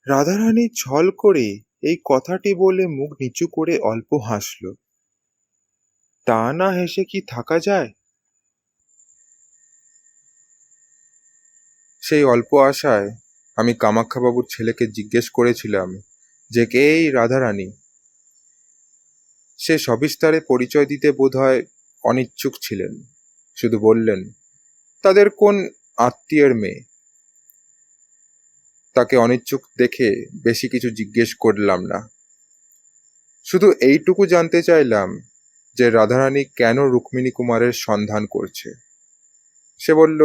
রাধারানী ছল করে এই কথাটি বলে মুখ নিচু করে অল্প হাসল। তা না হেসে কি থাকা যায়? সেই অল্প আশায় আমি কামাখ্যাবাবুর ছেলেকে জিজ্ঞেস করেছিলাম যে কে এই রাধারানী। সে সবিস্তারে পরিচয় দিতে বোধহয় অনিচ্ছুক ছিলেন, শুধু বললেন তাদের কোন আত্মীয়ের মেয়ে। তাকে অনিচ্ছুক দেখে বেশি কিছু জিজ্ঞেস করলাম না, শুধু এইটুকু জানতে চাইলাম যে রাধারানী কেন রুক্মিণী কুমারের সন্ধান করছে। সে বলল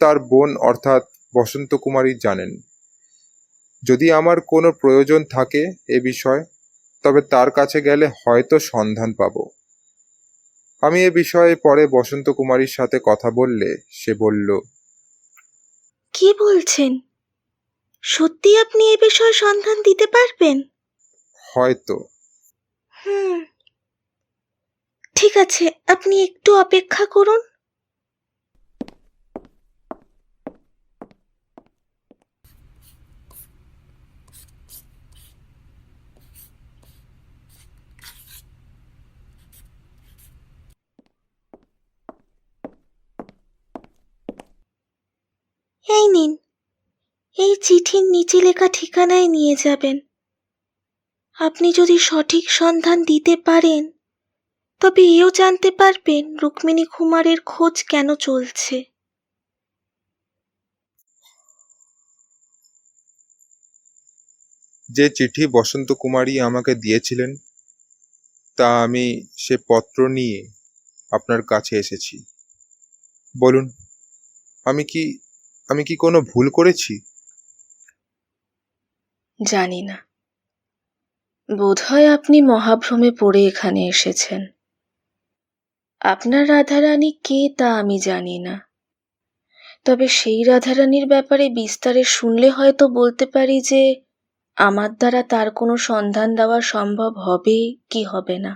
তার বোন অর্থাৎ বসন্ত কুমারী জানেন। যদি আমার কোনো প্রয়োজন থাকে এ বিষয়ে তবে তার কাছে গেলে হয়তো সন্ধান পাব। আমি এ বিষয়ে পরে বসন্ত কুমারীর সাথে কথা বললে সে বলল, কি বলছেন? সত্যি আপনি এ বিষয়ে সন্ধান দিতে পারবেন? হয়তো। ঠিক আছে, আপনি একটু অপেক্ষা করুন। এই নিন, এই চিঠির নিচে লেখা ঠিকানায় নিয়ে যাবেন। আপনি যদি সঠিক সন্ধান দিতে পারেন তবে এও জানতে পারবেন রুক্মিণী কুমারের খোঁজ কেন চলছে। যে চিঠি বসন্ত কুমারী আমাকে দিয়েছিলেন তা আমি সে পত্র নিয়ে আপনার কাছে এসেছি। বলুন, আমি কি কোনো ভুল করেছি? জানি না, বোধহয় আপনি মহাভ্রমে পড়ে এখানে এসেছেন। আপনার রাধারানী কে তা আমি জানি না, তবে সেই রাধারানীর ব্যাপারে বিস্তারে শুনলে হয়তো বলতে পারি যে আমার দ্বারা তার কোনো সন্ধান দেওয়া সম্ভব হবে কি হবে না।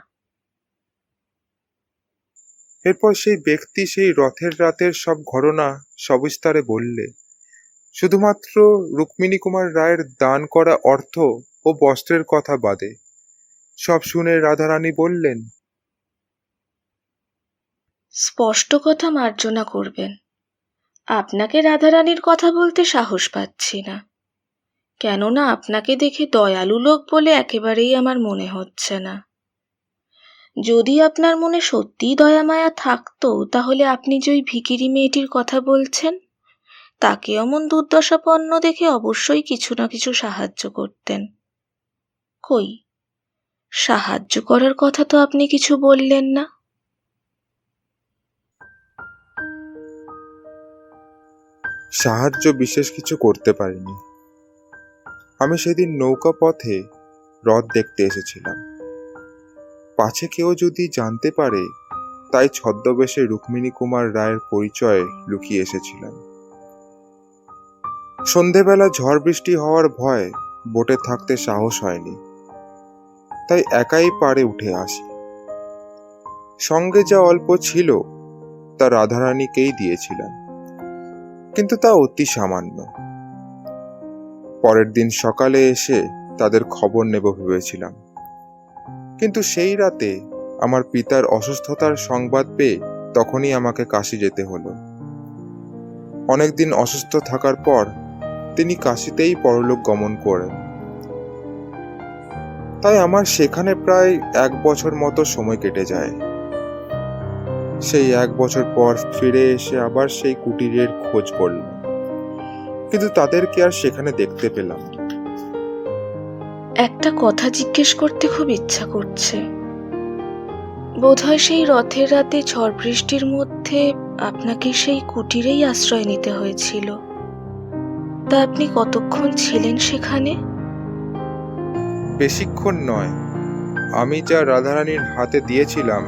এরপর সেই ব্যক্তি সেই রথের রাতের সব ঘটনা সবিস্তারে বললে। শুধুমাত্র রুক্মিণী কুমার রায়ের দান করা অর্থ ও বস্ত্রের কথা বাদে সব শুনে রাধারানী বললেন, স্পষ্ট কথা মার্জনা করবেন, আপনাকে রাধারানীর কথা বলতে সাহস পাচ্ছি না, কেননা আপনাকে দেখে দয়ালু লোক বলে একেবারেই আমার মনে হচ্ছে না। যদি আপনার মনে সত্যিই দয়া মায়া থাকতো তাহলে আপনি যে ওই ভিখিরি মেয়েটির কথা বলছেন তাকে অমন দুর্দশাপন্ন দেখে অবশ্যই কিছু না কিছু সাহায্য করতেন। কই, সাহায্য করার কথা তো আপনি কিছু বললেন না। সাহায্য বিশেষ কিছু করতে পারিনি। আমি সেদিন নৌকা পথে রথ দেখতে এসেছিলাম, পাছে কেউ যদি জানতে পারে তাই ছদ্মবেশে রুক্মিণী কুমার রায়ের পরিচয় লুকিয়ে এসেছিলাম। সন্ধেবেলা ঝড় বৃষ্টি হওয়ার ভয় বোটে থাকতে সাহস হয়নি, তাই একাই পাড়ে উঠে আসি। সঙ্গে যা অল্প ছিল তা রাধারানীকেই দিয়েছিলাম, কিন্তু তা অতি সামান্য। পরের দিন সকালে এসে তাদের খবর নেব ভেবেছিলাম, কিন্তু সেই রাতে আমার পিতার অসুস্থতার সংবাদ পেয়ে তখনই আমাকে কাশী যেতে হলো। অনেকদিন অসুস্থ থাকার পর তিনি কাশীতেই পরলোক গমন করেন, তাই আমার সেখানে প্রায় 1 বছর মতো সময় কেটে যায়। সেই 1 বছর পর ফিরে এসে আবার সেই কুটিরের খোঁজ করলাম, কিন্তু তাদেরকে আর সেখানে দেখতে পেলাম না। একটা কথা জিজ্ঞেস করতে খুব ইচ্ছা করছে। বোধহয় সেই রথের রাতে ঝড় বৃষ্টির মধ্যে আপনাকে সেই কুটিরেই আশ্রয় নিতে হয়েছিল। তা আপনি কতক্ষণ ছিলেন সেখানে? বেশিক্ষণ নয়। আমি যা রাধারানীর হাতে দিয়েছিলাম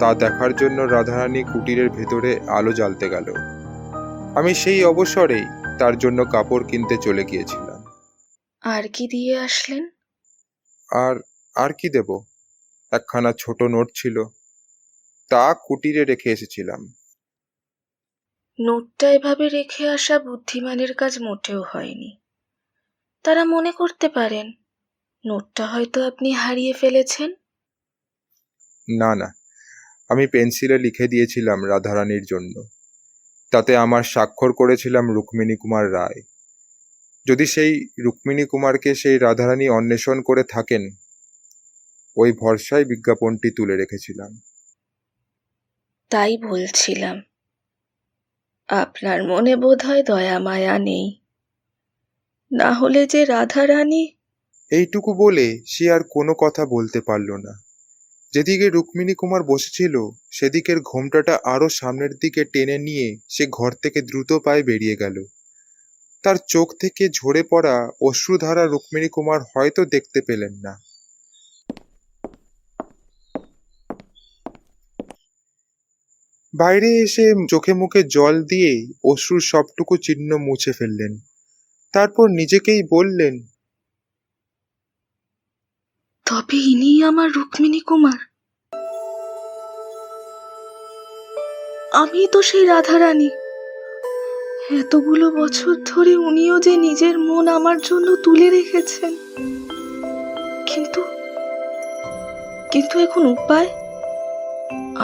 তা দেখার জন্য রাধারানী কুটিরের ভেতরে আলো জ্বালতে গেল। আমি সেই অবসরেই তার জন্য কাপড় কিনতে চলে গিয়েছিলাম। আর কি দিয়ে আসলেন? আর আর কি দেব? একখানা ছোট নোট ছিল, তা কুটিরে রেখে এসেছিলাম। নোটটা এভাবে রেখে আসা বুদ্ধিমানের কাজ মোটেও হয়নি। তারা মনে করতে পারেন নোটটা হয়তো আপনি হারিয়ে ফেলেছেন। না না, আমি পেন্সিলে লিখে দিয়েছিলাম রাধারানীর জন্য। তাতে আমার স্বাক্ষর করেছিলাম রুক্মিণী কুমার রায়। যদি সেই রুক্মিণী কুমারকে সেই রাধারানী অন্বেষণ করে থাকেন, ওই ভরসায় বিজ্ঞাপনটি তুলে রেখেছিলাম। তাই বলছিলাম, আপনার মনে বোধহয় দয়া মায়া নেই। না হলে যে রাধারানী। এইটুকু বলে সে আর কোনো কথা বলতে পারল না। যেদিকে রুক্মিণী কুমার বসেছিল সেদিকের ঘোমটাটা আরো সামনের দিকে টেনে নিয়ে সে ঘর থেকে দ্রুত পায়ে বেরিয়ে গেল। তার চোখ থেকে ঝরে পড়া অশ্রুধারা রুক্মিণী কুমার হয়তো দেখতে পেলেন না। বাইরে এসে চোখে মুখে জল দিয়ে অশ্রুর সবটুকু চিহ্ন মুছে ফেললেন। তারপর নিজেকেই বললেন, তবে ইনিই আমার রুক্মিণী কুমার। আমি তো সেই রাধারানী। এতগুলো বছর ধরে উনিও যে নিজের মন আমার জন্য তুলে রেখেছেন। কিন্তু কিন্তু এখন উপায়?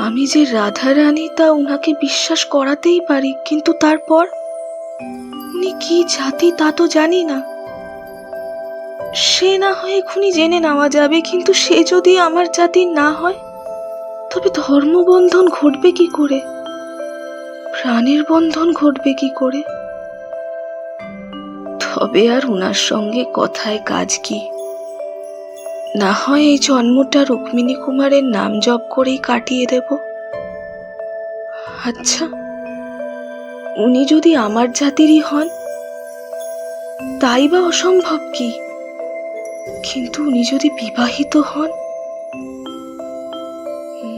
আমি যে রাধারানী তা উনাকে বিশ্বাস করাতেই পারি, কিন্তু তারপর উনি কি জাতি তা তো জানি না। সে না হয় এখনই জেনে নেওয়া যাবে, কিন্তু সে যদি আমার জাতির না হয় তবে ধর্মবন্ধন ঘটবে কি করে? প্রাণের বন্ধন ঘটবে কি করে? তবে আর উনার সঙ্গে কথায় কাজ কি? না হয় এই জন্মটা রুক্মিণী কুমারের নাম জপ করেই কাটিয়ে দেব। আচ্ছা, উনি যদি আমার জাতিরই হন তাই বা অসম্ভব কি? কিন্তু উনি যদি বিবাহিত হন?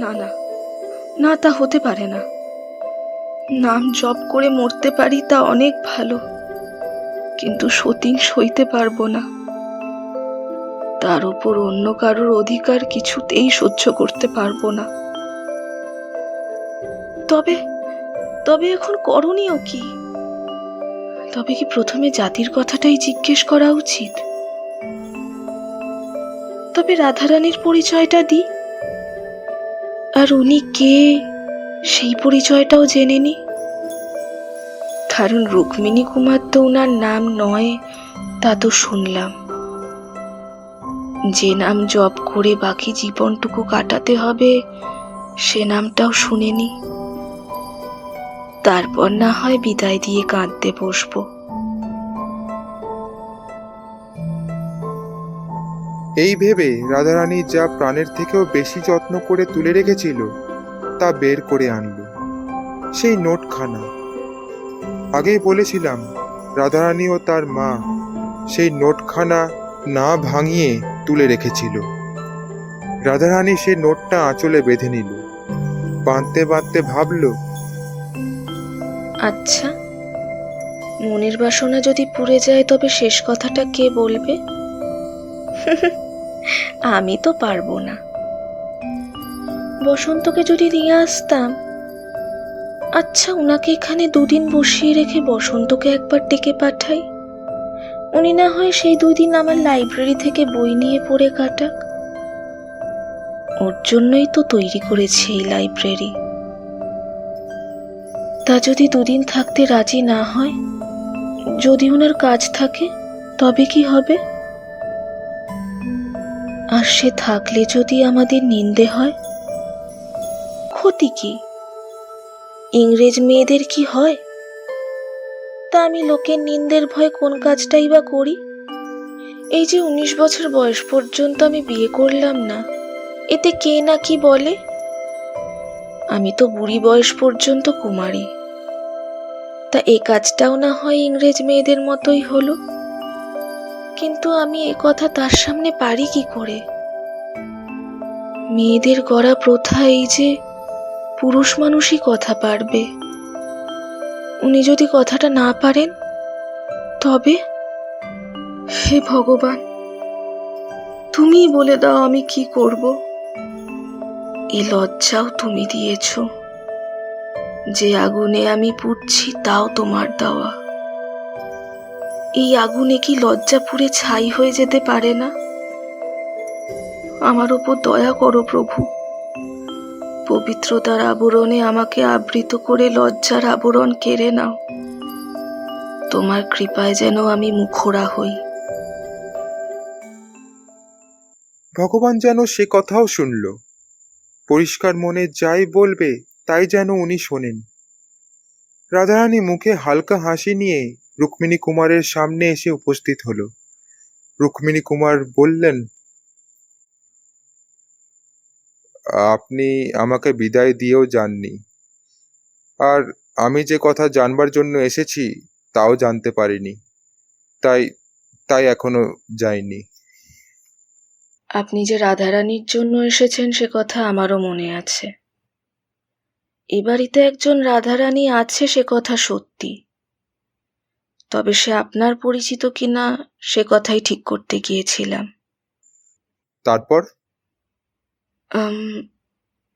না না না, তা হতে পারে না। নাম জপ করে মরতে পারি তা অনেক ভালো, কিন্তু সতীন সইতে পারবো না। তার উপর অন্য কারোর অধিকার কিছুতেই সহ্য করতে পারবো না। তবে তবে এখন করণীয় কি? তবে কি প্রথমে জাতির কথাটাই জিজ্ঞেস করা উচিত? তবে রাধারানীর পরিচয়টা দিই, আর উনি কে সেই পরিচয়টাও জেনে নি। কারণ রুক্মিণী কুমার তো উনার নাম নয়, তা তো শুনলাম। যে নাম জপ করে বাকি জীবনটুকু কাটাতে হবে সে নামটাও শুনেনি। তারপর না হয় বিদায় দিয়ে কাঁদতে বসবো। এই ভেবে রাধারানী যা প্রাণের থেকেও বেশি যত্ন করে তুলে রেখেছিল তা বের করে আনলো। সেই নোটখানা। আগেই বলেছিলাম রাধারানী ও তার মা সেই নোটখানা না ভাঙিয়ে তুলে রেখেছিল। রাধারানী সে নোটটা আঁচলে বেঁধে নিল। বাঁধতে বাঁধতে ভাবল, আচ্ছা, মনের বাসনা যদি পুড়ে যায় তবে শেষ কথাটা কে বলবে? আমি তো পারবো না। বসন্তকে যদি নিয়ে আসতাম। আচ্ছা, উনাকে এখানে দুদিন বসিয়ে রেখে বসন্তকে একবার ডেকে পাঠাই। উনি না হয় সেই দুদিন আমার লাইব্রেরি থেকে বই নিয়ে পড়ে কাটাক। ওর জন্যই তো তৈরি করেছি এই লাইব্রেরি। তা যদি দুদিন থাকতে রাজি না হয়, যদি ওনার কাজ থাকে, তবে কি হবে? আর সে থাকলে যদি আমাদের নিন্দে হয়, ক্ষতি কি? ইংরেজ মেয়েদের কি হয়? তা আমি লোকের নিন্দের ভয় কোন কাজটাই বা করি? এই যে 19 বছর বয়স পর্যন্ত আমি বিয়ে করলাম না, এতে কে না কি বলে? আমি তো বুড়ি বয়স পর্যন্ত কুমারী। তা এই কাজটাও না হয় ইংরেজ মেয়েদের মতোই হলো। কিন্তু আমি এ কথা তার সামনে পারি কি করে? মেয়েদের গড়া প্রথা এই যে পুরুষ মানুষই কথা পারবে। উনি যদি কথাটা না পারেন তবে? হে ভগবান, তুমিই বলে দাও আমি কি করব। এ লজ্জাও তুমি দিয়েছ, যে আগুনে আমি পুড়ছি তাও তোমার দেওয়া। এই আগুনে কি লজ্জা পুড়ে ছাই হয়ে যেতে পারে না? আমার ওপর দয়া করো প্রভু, পবিত্রতার আবরণে আমাকে আবৃত করে লজ্জার আবরণ কেড়ে নাও। তোমার কৃপায় যেন আমি মুখরা হই। ভগবান যেন সে কথাও শুনল। পরিষ্কার মনে যাই বলবে তাই যেন উনি শোনেন। রাধারানী মুখে হালকা হাসি নিয়ে রুক্মিণী কুমারের সামনে এসে উপস্থিত হলো। রুক্মিণী কুমার বললেন, আপনি আমাকে বিদায় দিয়েও যাননি, আর আমি যে কথা জানবার জন্য এসেছি তাও জানতে পারিনি, তাই তাই এখনো যাইনি। আপনি যে রাধারানীর জন্য এসেছেন সে কথা আমারও মনে আছে। এ বাড়িতে একজন রাধারানী আছে সে কথা সত্যি, তবে সে আপনার পরিচিত কিনা সে কথাই ঠিক করতে গিয়েছিলাম। তারপর? আম,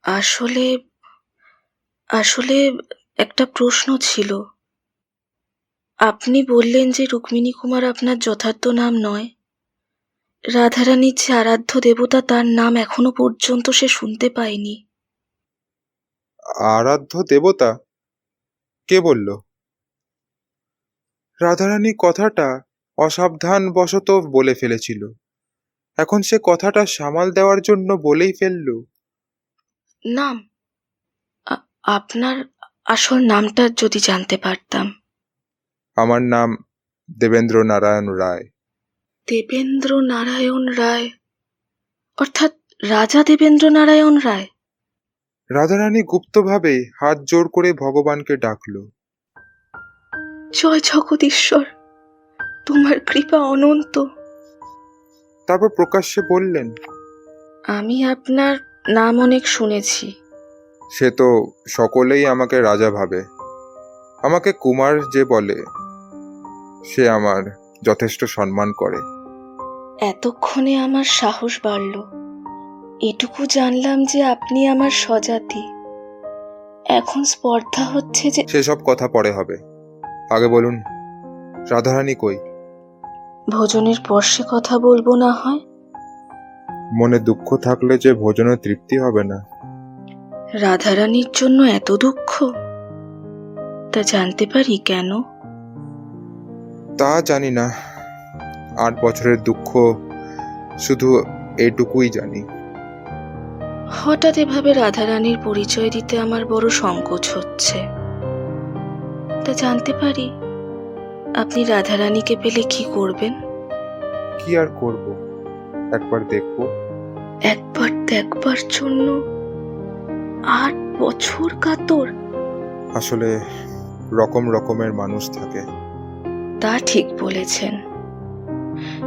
আসলে আসলে একটা প্রশ্ন ছিল। আপনি বললেন যে রুক্মিণী কুমার আপনার যথার্থ নাম নয়। রাধারানীর যে আরাধ্য দেবতা তার নাম এখনো পর্যন্ত সে শুনতে পায়নি। আরাধ্য দেবতা? কে বলল? রাধারানী কথাটা অসাবধান বশত বলে ফেলেছিল, এখন সে কথাটা সামাল দেওয়ার জন্য বলেই ফেলল। নাম? আপনার আসল নামটা যদি জানতে পারতাম। আমার নাম দেবেন্দ্র নারায়ণ রায়। দেবেন্দ্র নারায়ণ রায়? অর্থাৎ রাজা দেবেন্দ্র নারায়ণ রায়? রাধারানী গুপ্তভাবে হাত জোড় করে ভগবানকে ডাকল। জয় জগদীশ্বর, তোমার কৃপা অনন্ত। তারপর প্রকাশ্যে বললেন, আমি আপনার নাম অনেক শুনেছি। সে তো সকলেই আমাকে রাজা ভাবে। আমাকে কুমার যে বলে সে আমার যথেষ্ট সম্মান করে। এতক্ষণে আমার সাহস বাড়ল। এটুকু জানলাম যে আপনি আমার স্বজাতি। এখন স্পর্ধা হচ্ছে যে সেসব কথা পরে হবে, আগে বলুন রাধারানী কই? ভোজনের পর সে কথা বলবো না হয়। মনে দুঃখ থাকলে যে ভোজনে তৃপ্তি হবে না। রাধারানীর জন্য এত দুঃখ? তা জানতে পারি কেন? তা জানি না, 8 বছরের দুঃখ, শুধু এটুকুই জানি। হঠাৎ এভাবে রাধারানীর পরিচয় দিতে আমার বড় সংকোচ হচ্ছে। তা জানতে পারি আপনি রাধারানীকে পেলে কি করবেন? কি আর করব, একবার দেখব। একবার দেখবার জন্য 8 বছর কাতর? আসলে রকম রকমের মানুষ থাকে। তা ঠিক বলেছেন।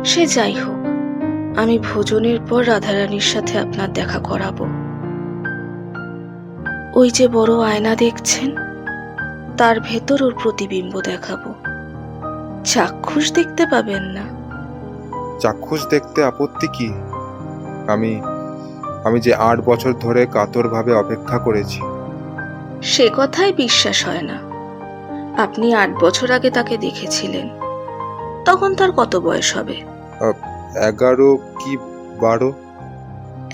সে যাই হোক, আমি ভোজনের পর রাধারানীর সাথে আপনার দেখা করাবো। ওই যে বড় আয়না দেখছেন, তার ভেতর ওর প্রতিবিম্ব দেখাবো। চাক্ষুষ দেখতে পাবেন না। চাক্ষুষ দেখতে আপত্তি কি? আমি আমি যে 8 বছর ধরে কাতরভাবে অপেক্ষা করেছি। সে কথাই বিশ্বাস হয় না। আপনি 8 বছর আগে তাকে দেখেছিলেন, তখন তার কত বয়স হবে? 11 কি 12।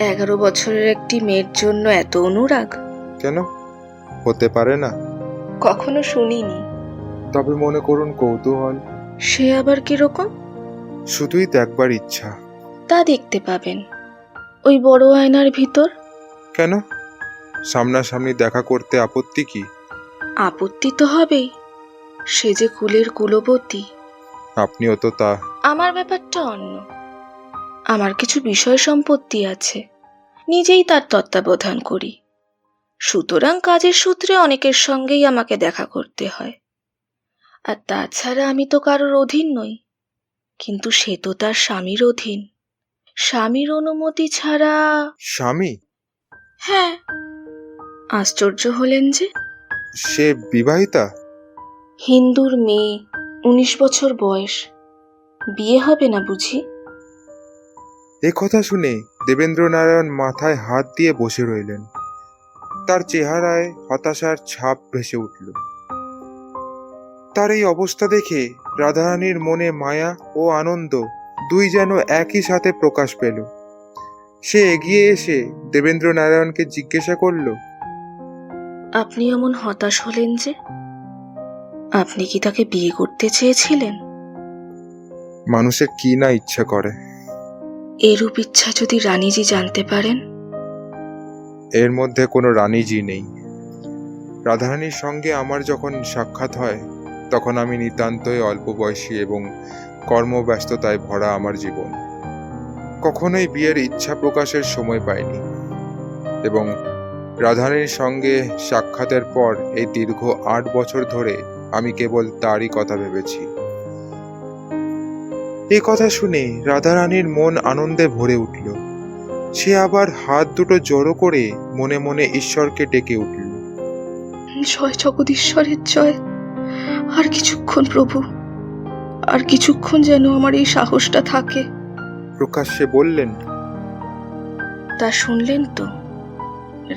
11 বছরের একটি মেয়ের জন্য এত অনুরাগ? কেন, হতে পারে না? কখনো শুনিনি। তবে মনে করুন কৌতূহল। সে আবার কিরকম? শুধুই দেখবার ইচ্ছা। তা দেখতে পাবেন ওই বড় আয়নার ভিতর। কেন, সামনাসামনি দেখা করতে আপত্তি কি? আপত্তি তো হবেই, সে যে কুলের কুলবতী। আপনিও তো তা। আমার ব্যাপারটা অন্য। আমার কিছু বিষয় সম্পত্তি আছে, নিজেই তার তত্ত্বাবধান করি। সুতরাং কাজের সূত্রে অনেকের সঙ্গেই আমাকে দেখা করতে হয়। আর তাছাড়া আমি তো কারোর অধীন নই, কিন্তু সে তো তার স্বামীর অধীন। স্বামীর অনুমতি ছাড়া। স্বামী? হ্যাঁ। আশ্চর্য হলেন যে? সে বিবাহিতা? হিন্দুর মেয়ে, 19 বছর বয়স, বিয়ে হবে না বুঝি? এ কথা শুনে দেবেন্দ্রনারায়ণ মাথায় হাত দিয়ে বসে রইলেন। তার চেহারায় হতাশার ছাপ ভেসে উঠল। তার এই অবস্থা দেখে রাধারানীর মনে মায়া ও আনন্দ দুই যেন একই সাথে প্রকাশ পেল। সে এগিয়ে এসে দেবেন্দ্রনারায়ণকে জিজ্ঞাসা করল, আপনি এমন হতাশ হলেন যে? আপনি কি তাকে বিয়ে করতে চেয়েছিলেন? মানুষের কি না ইচ্ছা করে। এরূপ ইচ্ছা যদি রানীজি জানতে পারেন? এর মধ্যে কোনো রানীজি নেই। রাধারানীর সঙ্গে আমার যখন সাক্ষাৎ হয় তখন আমি নিতান্তই অল্প বয়সী এবং কর্মব্যস্ততায় ভরা আমার জীবন। কখনোই বিয়ের ইচ্ছা প্রকাশের সময় পাইনি, এবং রাধারানীর সঙ্গে সাক্ষাতের পর এই দীর্ঘ 8 বছর ধরে আমি কেবল তারই কথা ভেবেছি। এই কথা শুনে রাধারানীর মন আনন্দে ভরে উঠল। সে আবার হাত দুটো জড়ো করে মনে মনে ঈশ্বরকে ডেকে উঠল। জয় জগদীশ্বরের জয়। আর কিছুক্ষণ প্রভু, আর কিছুক্ষণ যেন আমার এই সাহসটা থাকে। প্রকাশ্যে বললেন, তা শুনলেন তো,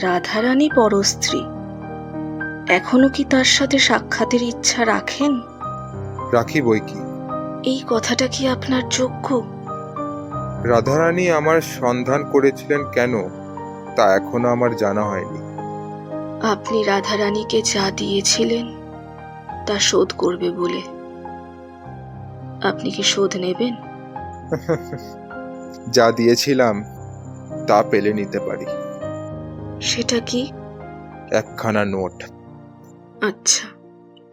রাধারানী পরস্ত্রী। এখনো কি তার সাথে সাক্ষাতের ইচ্ছা রাখেন? রাখি বই কি। এই কথাটা কি আপনার যোগ্য? রাধারানী আমার সন্ধান করেছিলেন কেন তা এখনো আমার জানা হয়নি। আপনি রাধারানীকে যা দিয়েছিলেন তা শোধ করবে বলে। আপনি কি শোধ নেবেন? যা দিয়েছিলাম তা পেলে নিতে পারি। সেটা কি? একখানা নোট। আচ্ছা,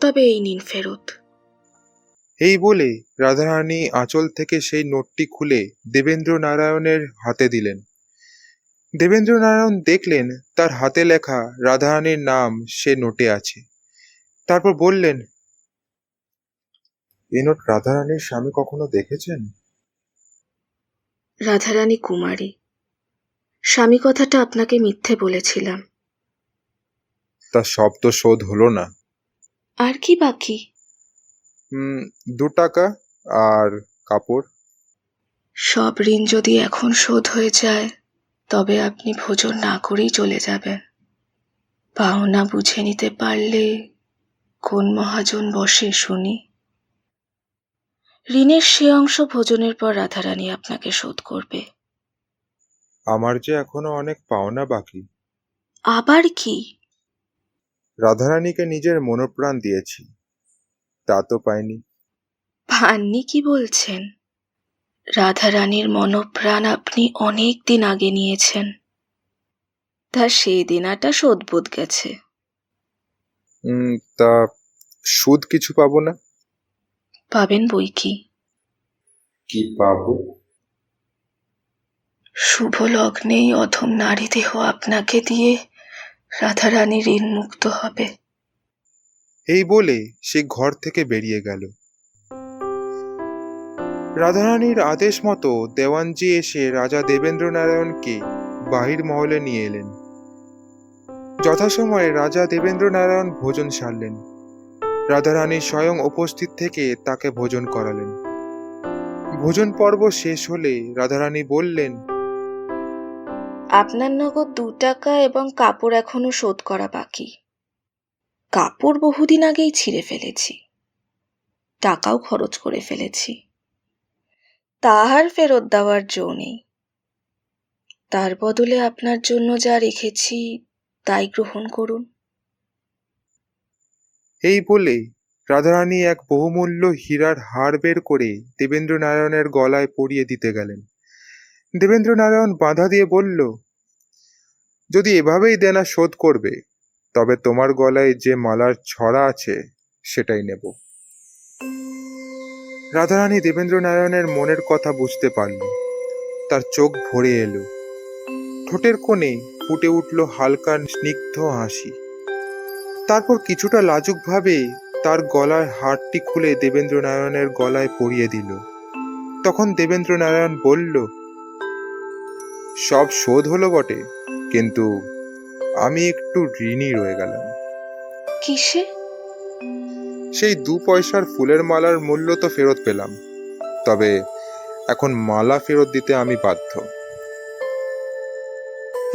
তবে এই নিন ফেরত। এই বলে রাধারানী আঁচল থেকে সেই নোটটি খুলে দেবেন্দ্রনারায়ণের হাতে দিলেন। দেবেন্দ্রনারায়ণ দেখলেন তার হাতে লেখা রাধারানীর নাম সে নোটে আছে। তারপর বললেন, এ নোট রাধারানীর স্বামী কখনো দেখেছেন? রাধারানী কুমারী। স্বামী কথাটা আপনাকে মিথ্যে বলেছিলাম। তা সব তো শোধ হলো না। আর কি বাকি? 2 টাকা আর কাপড়। সব ঋণ যদি এখন শোধ হয়ে যায় তবে আপনি ভোজন না করেই চলে যাবেন। পাওনা বুঝে নিতে পারলে কোন মহাজন বসে শুনি? ঋণের সে অংশ ভোজনের পর রাধারানী আপনাকে শোধ করবে। আমার যে এখনো অনেক পাওনা বাকি। আবার কি? রাধারানীকে নিজের মনোপ্রাণ দিয়েছি, তা তো পাইনি। পাননি কি বলছেন? রাধারানীর মনোপ্রাণ আপনি অনেক দিন আগে নিয়েছেন। তা সেই দিনাটা শোধবোধ গেছে। তা সুদ কিছু পাবো না? পাবেন বই কি। কি পাবো? শুভ লগ্নেই অধম নারী দেহ আপনাকে দিয়ে রাধারানী ঋণ মুক্ত হবে। এই বলে সে ঘর থেকে বেরিয়ে গেল। রাধারানীর আদেশ মতো দেওয়ানজি এসে রাজা দেবেন্দ্রনারায়ণকে বাহির মহলে নিয়ে এলেন। যথাসময়ে রাজা দেবেন্দ্রনারায়ণ ভোজন সারলেন। রাধারানী স্বয়ং উপস্থিত থেকে তাকে ভোজন করালেন। ভোজন পর্ব শেষ হলে রাধারানী বললেন, আপনার নগদ 2 টাকা এবং কাপড় এখনো শোধ করা বাকি। কাপড় বহুদিন আগেই ছিঁড়ে ফেলেছি, টাকাও খরচ করে ফেলেছি। তাহার ফেরত দেওয়ার জো নেই। তার বদলে আপনার জন্য যা রেখেছি তাই গ্রহণ করুন। এই বলে রাধারানী এক বহুমূল্য হীরার হার বের করে দেবেন্দ্রনারায়ণের গলায় পরিয়ে দিতে গেলেন। দেবেন্দ্রনারায়ণ বাধা দিয়ে বলল, যদি এভাবেই দেনা শোধ করবে তবে তোমার গলায় যে মালার ছড়া আছে সেটাই নেব। রাধারানী দেবেন্দ্রনারায়ণের মনের কথা বুঝতে পারল। তার চোখ ভরে এলো। ঠোঁটের কোণে ফুটে উঠল হালকা স্নিগ্ধ হাসি। তারপর কিছুটা লাজুকভাবে তার গলার হারটি খুলে দেবেন্দ্রনারায়ণের গলায় পরিয়ে দিল। তখন দেবেন্দ্রনারায়ণ বলল, সব শোধ হলো বটে, কিন্তু আমি একটু ঋণী রয়ে গেলাম। কিসে? সেই 2 পয়সার ফুলের মালার মূল্য তো ফেরত পেলাম, তবে এখন মালা ফেরত দিতে আমি বাধ্য।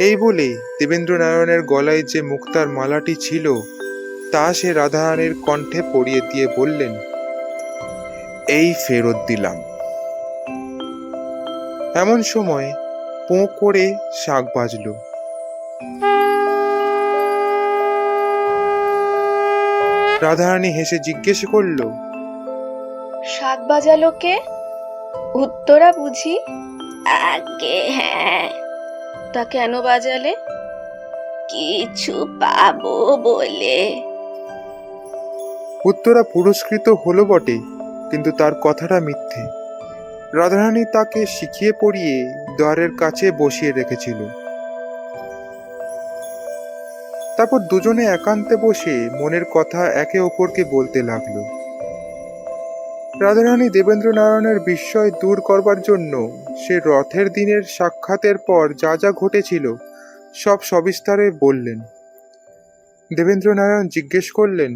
এই বলে দেবেন্দ্রনারায়ণের গলায় যে মুক্তার মালাটি ছিল তা সে রাধারানীর কণ্ঠে পরিয়ে দিয়ে বললেন, এই ফেরত দিলাম। এমন সময় পোঁ করে শাঁখ বাজল। রাধারানী হেসে জিজ্ঞেস করল, শাঁখ বাজালো কে? উত্তরা বুঝি? আগে হ্যাঁ, তা কেন বাজালে? কিছু পাবো বলে। উত্তরা পুরস্কৃত হলো বটে, কিন্তু তার কথাটা মিথ্যে। রাধারানী তাকে শিখিয়ে পড়িয়ে দ্বারের কাছে বসিয়ে রেখেছিল। তারপর দুজনে একান্তে বসে মনের কথা একে অপরকে বলতে লাগলো। রাধারানী দেবেন্দ্রনারায়ণের বিস্ময় দূর করবার জন্য সে রথের দিনের সাক্ষাতের পর যা যা ঘটেছিল সব সবিস্তারে বললেন। দেবেন্দ্রনারায়ণ জিজ্ঞেস করলেন,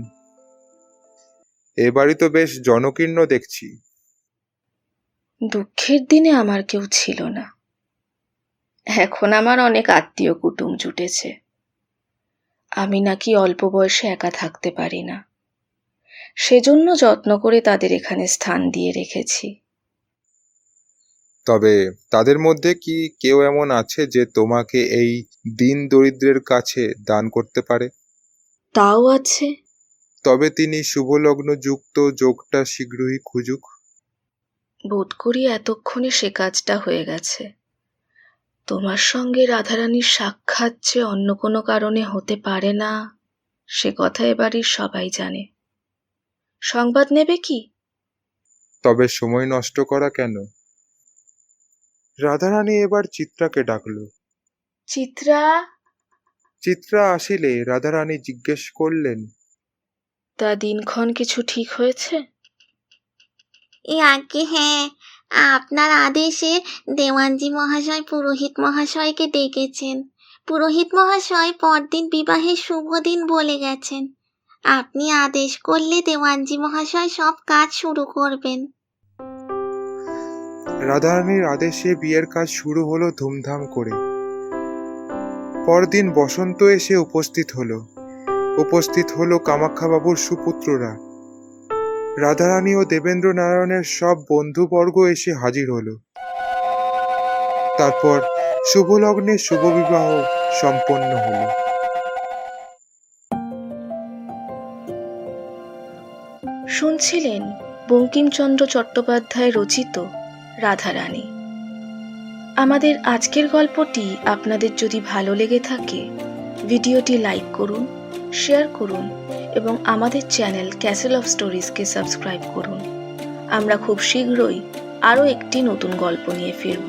এ বাড়ি তো বেশ জনকীর্ণ দেখছি। দুঃখের দিনে আমার কেউ ছিল না, এখন আমার অনেক আত্মীয় কুটুম জুটেছে। আমি নাকি অল্প বয়সে একা থাকতে পারি না, সেজন্য যত্ন করে তাদের এখানে স্থান দিয়ে রেখেছি। তবে তাদের মধ্যে কি কেউ এমন আছে যে তোমাকে এই দিন দরিদ্রের কাছে দান করতে পারে? তাও আছে। তবে তিনি শুভলগ্ন যুক্ত যোগটা শীঘ্রই খুঁজুক। বোধ করি এতক্ষণে সে কাজটা হয়ে গেছে। তোমার সঙ্গে রাধারানীর সাক্ষাৎ যে অন্য কোনো কারণে হতে পারে না, সে কথা এবাড়ির সবাই জানে। সংবাদ নেবে কি? তবে সময় নষ্ট করা কেন? রাধারানী এবার চিত্রাকে ডাকল। চিত্রা! চিত্রা আসিলে রাধারানী জিজ্ঞেস করলেন, তা দিনক্ষণ কিছু ঠিক হয়েছে? আগে হ্যাঁ, আপনার আদেশে দেওয়ানজি মহাশয় পুরোহিত মহাশয়কে ডেকেছেন। পুরোহিত মহাশয় পরদিন বিবাহের শুভ দিন বলে গেছেন। আপনি আদেশ করলে দেওয়ানজি মহাশয় সব কাজ শুরু করবেন। রাধারানীর আদেশে বিয়ের কাজ শুরু হলো ধুমধাম করে। পরদিন বসন্ত এসে উপস্থিত হলো কামাখ্যাবাবুর সুপুত্ররা। রাধারানী ও দেবেন্দ্রনারায়ণের সব বন্ধুবর্গ এসে হাজির হলো। তারপর শুভ লগ্নে শুভ বিবাহ সম্পন্ন হলো। শুনছিলেন বঙ্কিমচন্দ্র চট্টোপাধ্যায় রচিত রাধারানী। আমাদের আজকের গল্পটি আপনাদের যদি ভালো লেগে থাকে, ভিডিওটি লাইক করুন, শেয়ার করুন এবং আমাদের চ্যানেল ক্যাসেল অফ স্টোরিজকে সাবস্ক্রাইব করুন। আমরা খুব শীঘ্রই আরও একটি নতুন গল্প নিয়ে ফিরব।